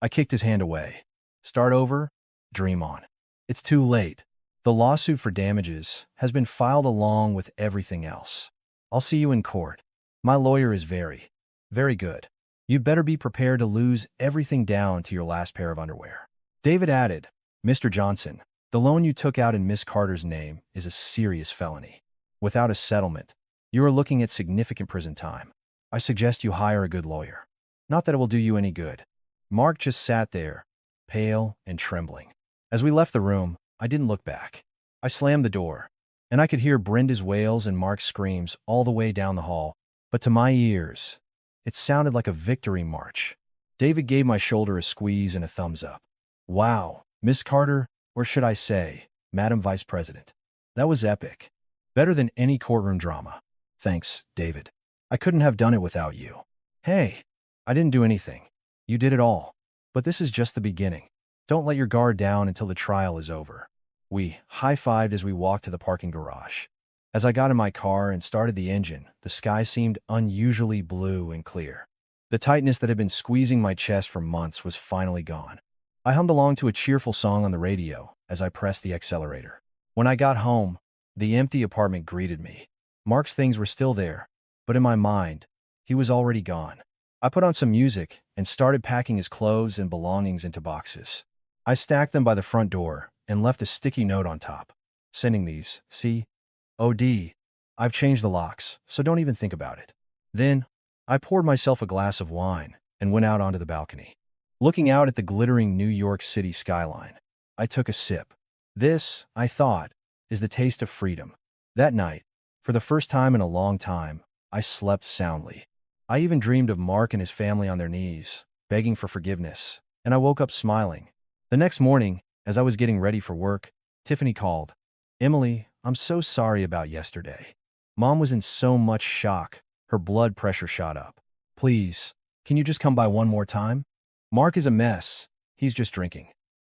I kicked his hand away. Start over? Dream on. It's too late. The lawsuit for damages has been filed along with everything else. I'll see you in court. My lawyer is very, very good. You'd better be prepared to lose everything down to your last pair of underwear. David added, Mr. Johnson, the loan you took out in Miss Carter's name is a serious felony. Without a settlement, you are looking at significant prison time. I suggest you hire a good lawyer. Not that it will do you any good. Mark just sat there, pale and trembling. As we left the room, I didn't look back. I slammed the door, and I could hear Brenda's wails and Mark's screams all the way down the hall, but to my ears, it sounded like a victory march. David gave my shoulder a squeeze and a thumbs up. Wow, Miss Carter, or should I say, Madam Vice President. That was epic. Better than any courtroom drama. Thanks, David. I couldn't have done it without you. Hey, I didn't do anything. You did it all. But this is just the beginning. Don't let your guard down until the trial is over. We high-fived as we walked to the parking garage. As I got in my car and started the engine, the sky seemed unusually blue and clear. The tightness that had been squeezing my chest for months was finally gone. I hummed along to a cheerful song on the radio as I pressed the accelerator. When I got home, the empty apartment greeted me. Mark's things were still there, but in my mind, he was already gone. I put on some music and started packing his clothes and belongings into boxes. I stacked them by the front door and left a sticky note on top. Sending these, C.O.D. I've changed the locks, so don't even think about it. Then, I poured myself a glass of wine and went out onto the balcony. Looking out at the glittering New York City skyline, I took a sip. This, I thought, is the taste of freedom. That night, for the first time in a long time, I slept soundly. I even dreamed of Mark and his family on their knees, begging for forgiveness, and I woke up smiling. The next morning, as I was getting ready for work, Tiffany called. Emily, I'm so sorry about yesterday. Mom was in so much shock, her blood pressure shot up. Please, can you just come by one more time? Mark is a mess. He's just drinking.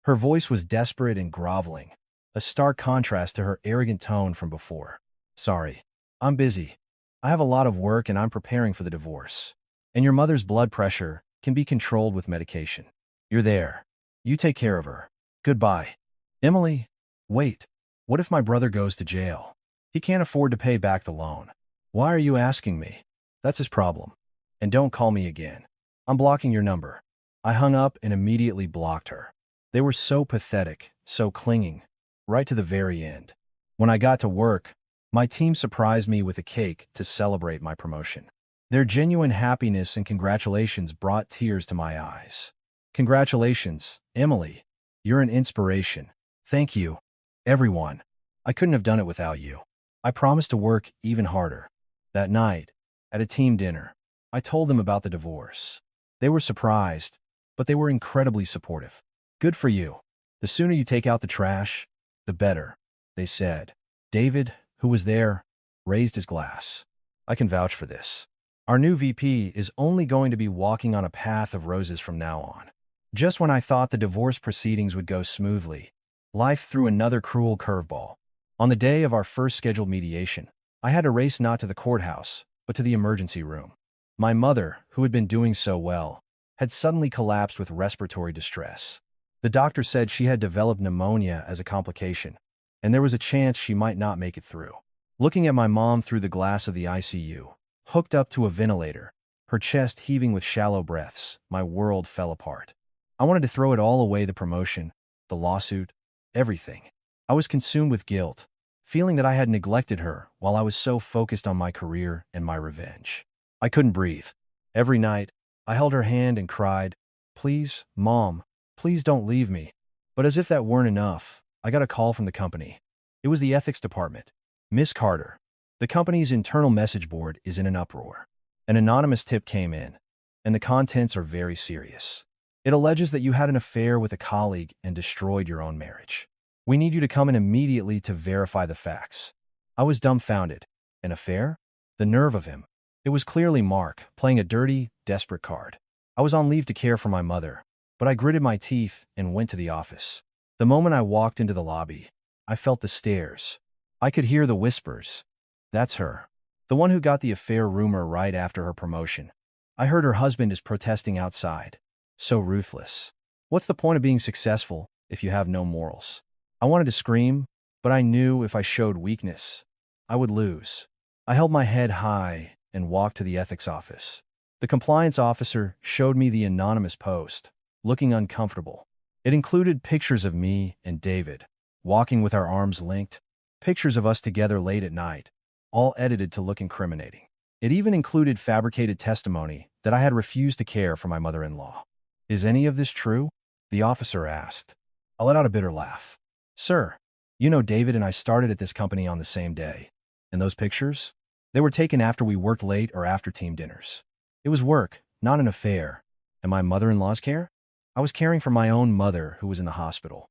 Her voice was desperate and groveling, a stark contrast to her arrogant tone from before. Sorry, I'm busy. I have a lot of work and I'm preparing for the divorce. And your mother's blood pressure can be controlled with medication. You're there. You take care of her. Goodbye. Emily, wait. What if my brother goes to jail? He can't afford to pay back the loan. Why are you asking me? That's his problem. And don't call me again. I'm blocking your number. I hung up and immediately blocked her. They were so pathetic, so clinging, right to the very end. When I got to work, my team surprised me with a cake to celebrate my promotion. Their genuine happiness and congratulations brought tears to my eyes. Congratulations, Emily. You're an inspiration. Thank you, everyone. I couldn't have done it without you. I promised to work even harder. That night, at a team dinner, I told them about the divorce. They were surprised, but they were incredibly supportive. Good for you. The sooner you take out the trash, the better, they said. David, who was there, raised his glass. I can vouch for this. Our new VP is only going to be walking on a path of roses from now on. Just when I thought the divorce proceedings would go smoothly, life threw another cruel curveball. On the day of our first scheduled mediation, I had to race not to the courthouse, but to the emergency room. My mother, who had been doing so well, had suddenly collapsed with respiratory distress. The doctor said she had developed pneumonia as a complication, and there was a chance she might not make it through. Looking at my mom through the glass of the ICU, hooked up to a ventilator, her chest heaving with shallow breaths, my world fell apart. I wanted to throw it all away, the promotion, the lawsuit, everything. I was consumed with guilt, feeling that I had neglected her while I was so focused on my career and my revenge. I couldn't breathe. Every night, I held her hand and cried, Please, Mom, please don't leave me. But as if that weren't enough, I got a call from the company. It was the ethics department. Miss Carter, the company's internal message board is in an uproar. An anonymous tip came in, and the contents are very serious. It alleges that you had an affair with a colleague and destroyed your own marriage. We need you to come in immediately to verify the facts. I was dumbfounded. An affair? The nerve of him. It was clearly Mark, playing a dirty, desperate card. I was on leave to care for my mother, but I gritted my teeth and went to the office. The moment I walked into the lobby, I felt the stares. I could hear the whispers. That's her. The one who got the affair rumor right after her promotion. I heard her husband is protesting outside. So ruthless. What's the point of being successful if you have no morals? I wanted to scream, but I knew if I showed weakness, I would lose. I held my head high and walked to the ethics office. The compliance officer showed me the anonymous post, looking uncomfortable. It included pictures of me and David, walking with our arms linked, pictures of us together late at night, all edited to look incriminating. It even included fabricated testimony that I had refused to care for my mother-in-law. Is any of this true? The officer asked. I let out a bitter laugh. Sir, you know David and I started at this company on the same day. And those pictures? They were taken after we worked late or after team dinners. It was work, not an affair. And my mother-in-law's care? I was caring for my own mother who was in the hospital.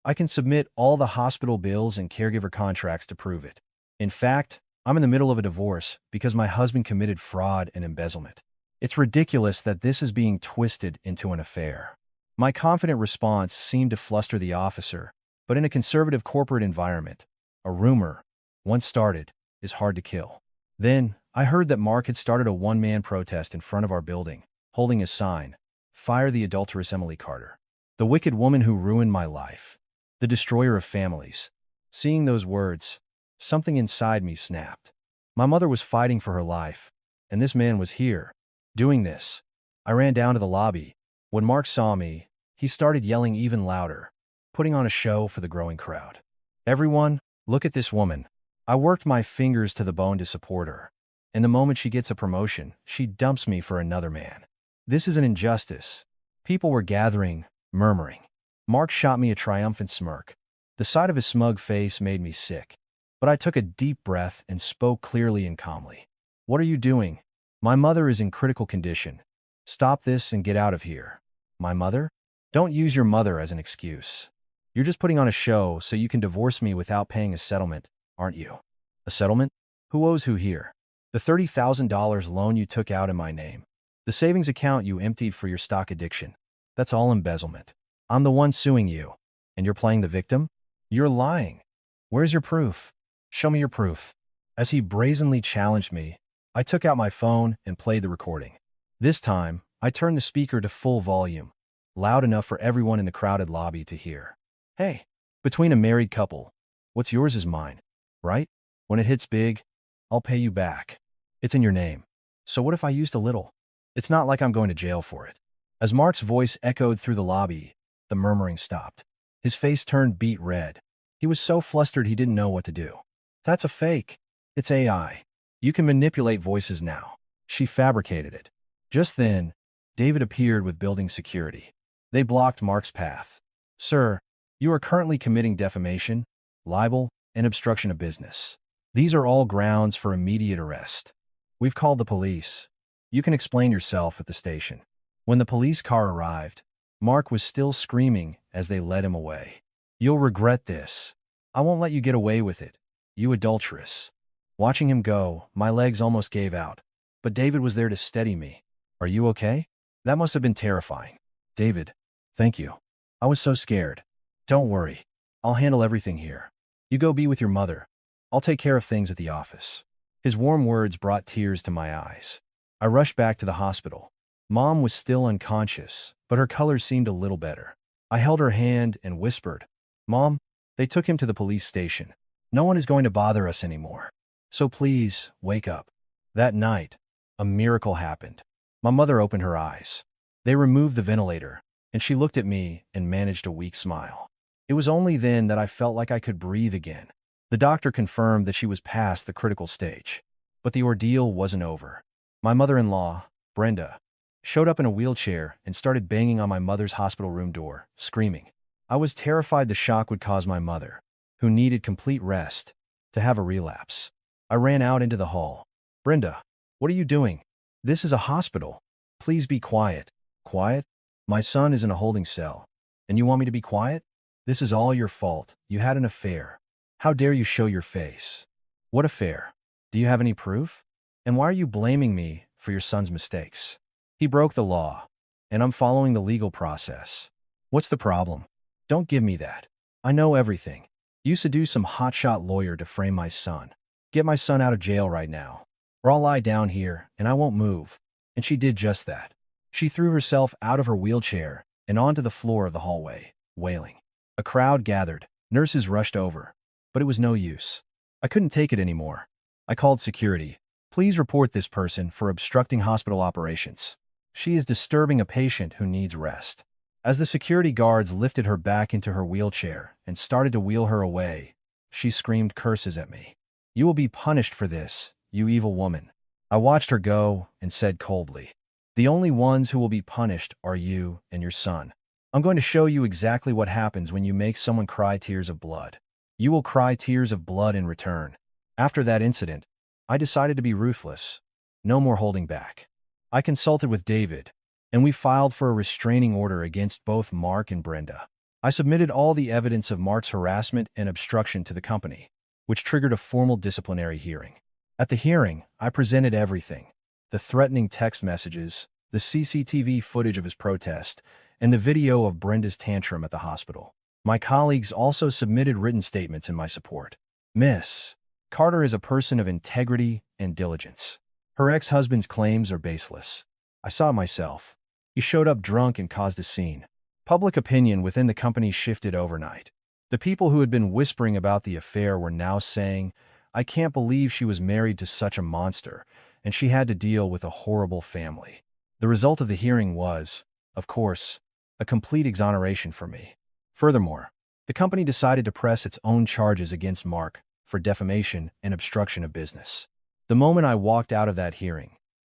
I can submit all the hospital bills and caregiver contracts to prove it. In fact, I'm in the middle of a divorce because my husband committed fraud and embezzlement. It's ridiculous that this is being twisted into an affair. My confident response seemed to fluster the officer, but in a conservative corporate environment, a rumor, once started, is hard to kill. Then, I heard that Mark had started a one-man protest in front of our building, holding a sign, "Fire the adulterous Emily Carter. The wicked woman who ruined my life. The destroyer of families." Seeing those words, something inside me snapped. My mother was fighting for her life, and this man was here, doing this. I ran down to the lobby. When Mark saw me, he started yelling even louder, putting on a show for the growing crowd. Everyone, look at this woman. I worked my fingers to the bone to support her. And the moment she gets a promotion, she dumps me for another man. This is an injustice. People were gathering, murmuring. Mark shot me a triumphant smirk. The sight of his smug face made me sick. But I took a deep breath and spoke clearly and calmly. What are you doing? My mother is in critical condition. Stop this and get out of here. My mother? Don't use your mother as an excuse. You're just putting on a show so you can divorce me without paying a settlement, aren't you? A settlement? Who owes who here? The $30,000 loan you took out in my name. The savings account you emptied for your stock addiction. That's all embezzlement. I'm the one suing you. And you're playing the victim? You're lying. Where's your proof? Show me your proof. As he brazenly challenged me, I took out my phone and played the recording. This time, I turned the speaker to full volume, loud enough for everyone in the crowded lobby to hear. Hey, between a married couple, what's yours is mine, right? When it hits big, I'll pay you back. It's in your name. So what if I used a little? It's not like I'm going to jail for it. As Mark's voice echoed through the lobby, the murmuring stopped. His face turned beet red. He was so flustered he didn't know what to do. That's a fake. It's AI. You can manipulate voices now. She fabricated it. Just then, David appeared with building security. They blocked Mark's path. Sir, you are currently committing defamation, libel, and obstruction of business. These are all grounds for immediate arrest. We've called the police. You can explain yourself at the station. When the police car arrived, Mark was still screaming as they led him away. You'll regret this. I won't let you get away with it, you adulteress. Watching him go, my legs almost gave out, but David was there to steady me. Are you okay? That must have been terrifying. David, thank you. I was so scared. Don't worry. I'll handle everything here. You go be with your mother. I'll take care of things at the office. His warm words brought tears to my eyes. I rushed back to the hospital. Mom was still unconscious, but her color seemed a little better. I held her hand and whispered, Mom, they took him to the police station. No one is going to bother us anymore. So please, wake up. That night, a miracle happened. My mother opened her eyes. They removed the ventilator, and she looked at me and managed a weak smile. It was only then that I felt like I could breathe again. The doctor confirmed that she was past the critical stage. But the ordeal wasn't over. My mother-in-law, Brenda, showed up in a wheelchair and started banging on my mother's hospital room door, screaming. I was terrified the shock would cause my mother, who needed complete rest, to have a relapse. I ran out into the hall. Brenda, what are you doing? This is a hospital. Please be quiet. Quiet? My son is in a holding cell. And you want me to be quiet? This is all your fault. You had an affair. How dare you show your face? What affair? Do you have any proof? And why are you blaming me for your son's mistakes? He broke the law, and I'm following the legal process. What's the problem? Don't give me that. I know everything. You seduced some hotshot lawyer to frame my son. Get my son out of jail right now, or I'll lie down here and I won't move. And she did just that. She threw herself out of her wheelchair and onto the floor of the hallway, wailing. A crowd gathered. Nurses rushed over. But it was no use. I couldn't take it anymore. I called security. Please report this person for obstructing hospital operations. She is disturbing a patient who needs rest. As the security guards lifted her back into her wheelchair and started to wheel her away, she screamed curses at me. You will be punished for this, you evil woman. I watched her go and said coldly, the only ones who will be punished are you and your son. I'm going to show you exactly what happens when you make someone cry tears of blood. You will cry tears of blood in return. After that incident, I decided to be ruthless. No more holding back. I consulted with David, and we filed for a restraining order against both Mark and Brenda. I submitted all the evidence of Mark's harassment and obstruction to the company, which triggered a formal disciplinary hearing. At the hearing, I presented everything: the threatening text messages, the CCTV footage of his protest, and the video of Brenda's tantrum at the hospital. My colleagues also submitted written statements in my support. Miss Carter is a person of integrity and diligence. Her ex-husband's claims are baseless. I saw it myself. He showed up drunk and caused a scene. Public opinion within the company shifted overnight. The people who had been whispering about the affair were now saying, I can't believe she was married to such a monster, and she had to deal with a horrible family. The result of the hearing was, of course, a complete exoneration for me. Furthermore, the company decided to press its own charges against Mark for defamation and obstruction of business. The moment I walked out of that hearing,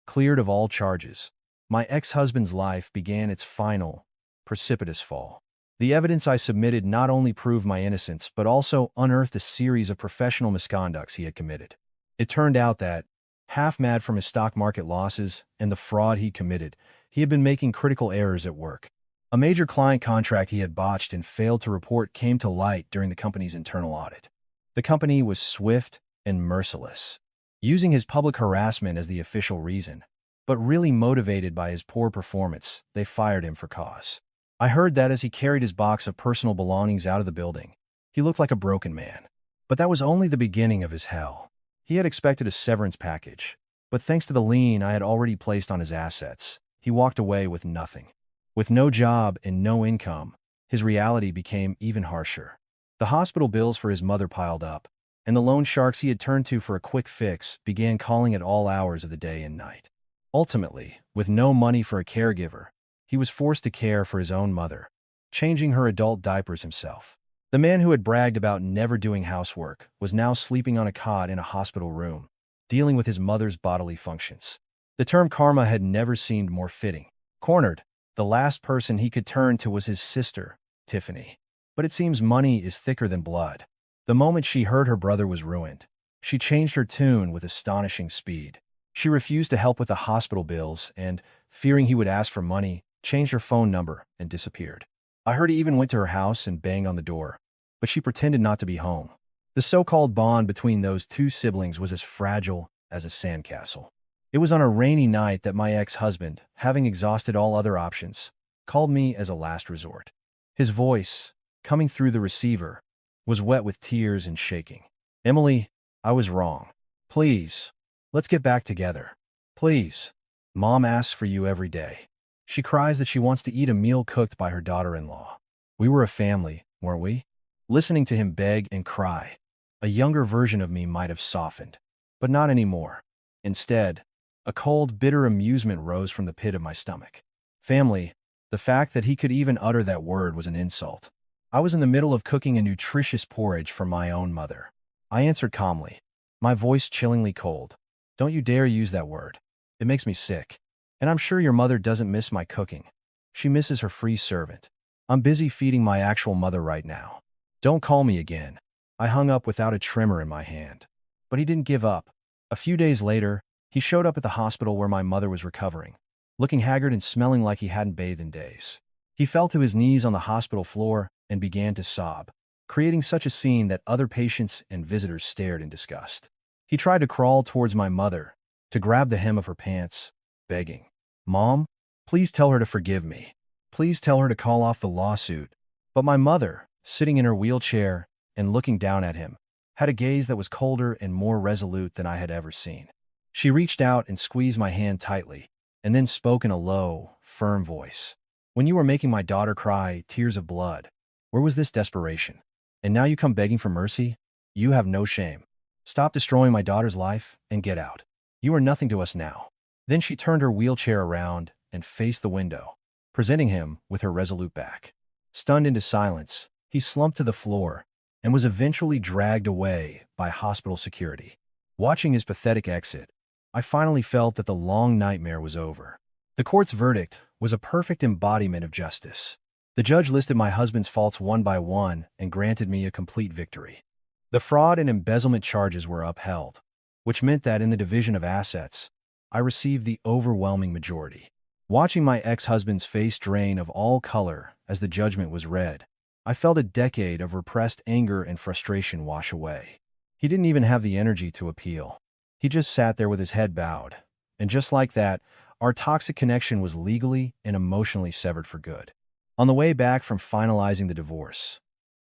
cleared of all charges, my ex-husband's life began its final, precipitous fall. The evidence I submitted not only proved my innocence but also unearthed a series of professional misconducts he had committed. It turned out that, half mad from his stock market losses and the fraud he committed, he had been making critical errors at work. A major client contract he had botched and failed to report came to light during the company's internal audit. The company was swift and merciless, using his public harassment as the official reason, but really motivated by his poor performance, they fired him for cause. I heard that as he carried his box of personal belongings out of the building, he looked like a broken man. But that was only the beginning of his hell. He had expected a severance package, but thanks to the lien I had already placed on his assets, he walked away with nothing. With no job and no income, his reality became even harsher. The hospital bills for his mother piled up, and the loan sharks he had turned to for a quick fix began calling at all hours of the day and night. Ultimately, with no money for a caregiver, he was forced to care for his own mother, changing her adult diapers himself. The man who had bragged about never doing housework was now sleeping on a cot in a hospital room, dealing with his mother's bodily functions. The term karma had never seemed more fitting. Cornered, the last person he could turn to was his sister, Tiffany. But it seems money is thicker than blood. The moment she heard her brother was ruined, she changed her tune with astonishing speed. She refused to help with the hospital bills and, fearing he would ask for money, changed her phone number and disappeared. I heard he even went to her house and banged on the door, but she pretended not to be home. The so-called bond between those two siblings was as fragile as a sandcastle. It was on a rainy night that my ex-husband, having exhausted all other options, called me as a last resort. His voice, coming through the receiver, was wet with tears and shaking. Emily, I was wrong. Please, let's get back together. Please. Mom asks for you every day. She cries that she wants to eat a meal cooked by her daughter-in-law. We were a family, weren't we? Listening to him beg and cry, a younger version of me might have softened, but not anymore. Instead, a cold, bitter amusement rose from the pit of my stomach. Family, the fact that he could even utter that word was an insult. I was in the middle of cooking a nutritious porridge for my own mother. I answered calmly, my voice chillingly cold. Don't you dare use that word. It makes me sick. And I'm sure your mother doesn't miss my cooking. She misses her free servant. I'm busy feeding my actual mother right now. Don't call me again. I hung up without a tremor in my hand. But he didn't give up. A few days later, he showed up at the hospital where my mother was recovering, looking haggard and smelling like he hadn't bathed in days. He fell to his knees on the hospital floor and began to sob, creating such a scene that other patients and visitors stared in disgust. He tried to crawl towards my mother, to grab the hem of her pants, begging, Mom, please tell her to forgive me. Please tell her to call off the lawsuit. But my mother, sitting in her wheelchair, and looking down at him, had a gaze that was colder and more resolute than I had ever seen. She reached out and squeezed my hand tightly, and then spoke in a low, firm voice. When you were making my daughter cry tears of blood, where was this desperation? And now you come begging for mercy? You have no shame. Stop destroying my daughter's life and get out. You are nothing to us now. Then she turned her wheelchair around and faced the window, presenting him with her resolute back. Stunned into silence, he slumped to the floor and was eventually dragged away by hospital security. Watching his pathetic exit, I finally felt that the long nightmare was over. The court's verdict was a perfect embodiment of justice. The judge listed my husband's faults one by one and granted me a complete victory. The fraud and embezzlement charges were upheld, which meant that in the division of assets, I received the overwhelming majority. Watching my ex-husband's face drain of all color as the judgment was read, I felt a decade of repressed anger and frustration wash away. He didn't even have the energy to appeal. He just sat there with his head bowed. And just like that, our toxic connection was legally and emotionally severed for good. On the way back from finalizing the divorce,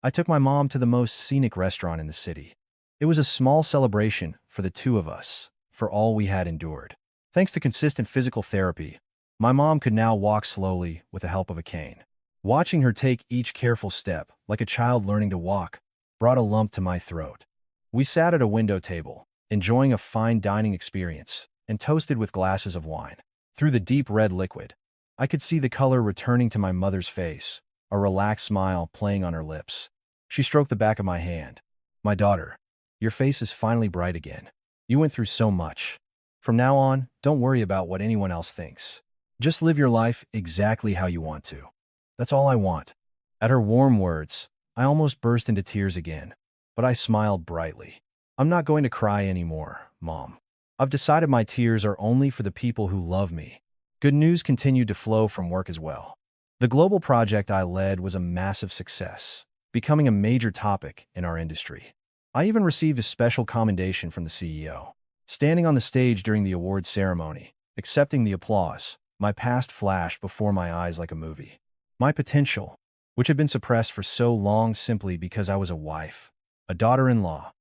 I took my mom to the most scenic restaurant in the city. It was a small celebration for the two of us, for all we had endured. Thanks to consistent physical therapy, my mom could now walk slowly with the help of a cane. Watching her take each careful step, like a child learning to walk, brought a lump to my throat. We sat at a window table, enjoying a fine dining experience, and toasted with glasses of wine. Through the deep red liquid, I could see the color returning to my mother's face, a relaxed smile playing on her lips. She stroked the back of my hand. My daughter, your face is finally bright again. You went through so much. From now on, don't worry about what anyone else thinks. Just live your life exactly how you want to. That's all I want. At her warm words, I almost burst into tears again, but I smiled brightly. I'm not going to cry anymore, Mom. I've decided my tears are only for the people who love me. Good news continued to flow from work as well. The global project I led was a massive success, becoming a major topic in our industry. I even received a special commendation from the CEO. Standing on the stage during the awards ceremony, accepting the applause, my past flashed before my eyes like a movie. My potential, which had been suppressed for so long simply because I was a wife, a daughter-in-law,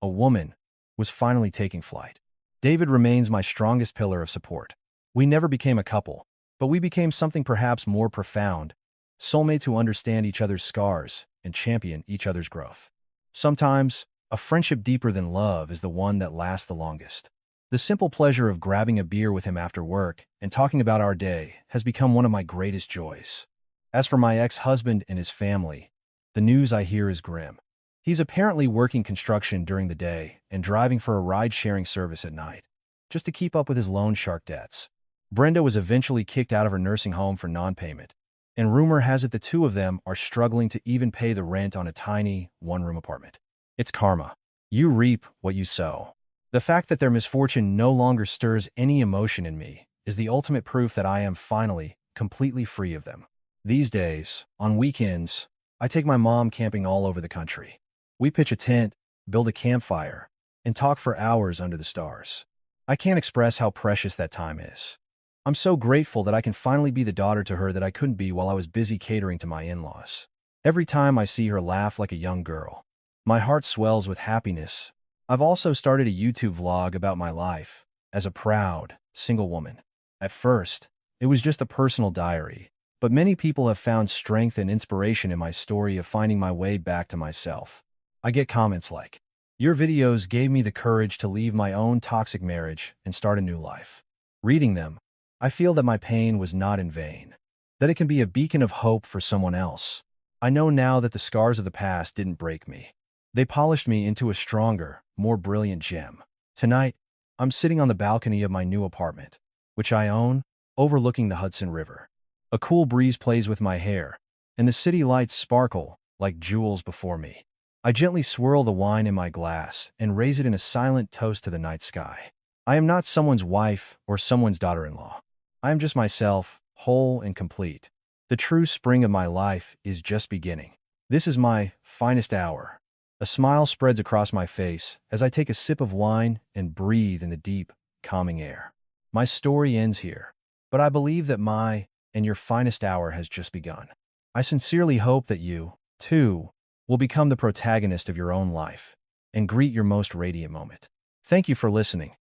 a woman, was finally taking flight. David remains my strongest pillar of support. We never became a couple, but we became something perhaps more profound, soulmates who understand each other's scars and champion each other's growth. Sometimes, a friendship deeper than love is the one that lasts the longest. The simple pleasure of grabbing a beer with him after work and talking about our day has become one of my greatest joys. As for my ex-husband and his family, the news I hear is grim. He's apparently working construction during the day and driving for a ride-sharing service at night, just to keep up with his loan shark debts. Brenda was eventually kicked out of her nursing home for non-payment, and rumor has it the two of them are struggling to even pay the rent on a tiny, one-room apartment. It's karma. You reap what you sow. The fact that their misfortune no longer stirs any emotion in me is the ultimate proof that I am finally completely free of them. These days, on weekends, I take my mom camping all over the country. We pitch a tent, build a campfire, and talk for hours under the stars. I can't express how precious that time is. I'm so grateful that I can finally be the daughter to her that I couldn't be while I was busy catering to my in-laws. Every time I see her laugh like a young girl, my heart swells with happiness. I've also started a YouTube vlog about my life as a proud, single woman. At first, it was just a personal diary, but many people have found strength and inspiration in my story of finding my way back to myself. I get comments like, "Your videos gave me the courage to leave my own toxic marriage and start a new life." Reading them, I feel that my pain was not in vain, that it can be a beacon of hope for someone else. I know now that the scars of the past didn't break me. They polished me into a stronger, more brilliant gem. Tonight, I'm sitting on the balcony of my new apartment, which I own, overlooking the Hudson River. A cool breeze plays with my hair, and the city lights sparkle like jewels before me. I gently swirl the wine in my glass and raise it in a silent toast to the night sky. I am not someone's wife or someone's daughter-in-law. I am just myself, whole and complete. The true spring of my life is just beginning. This is my finest hour. A smile spreads across my face as I take a sip of wine and breathe in the deep, calming air. My story ends here, but I believe that my and your finest hour has just begun. I sincerely hope that you, too, will become the protagonist of your own life and greet your most radiant moment. Thank you for listening.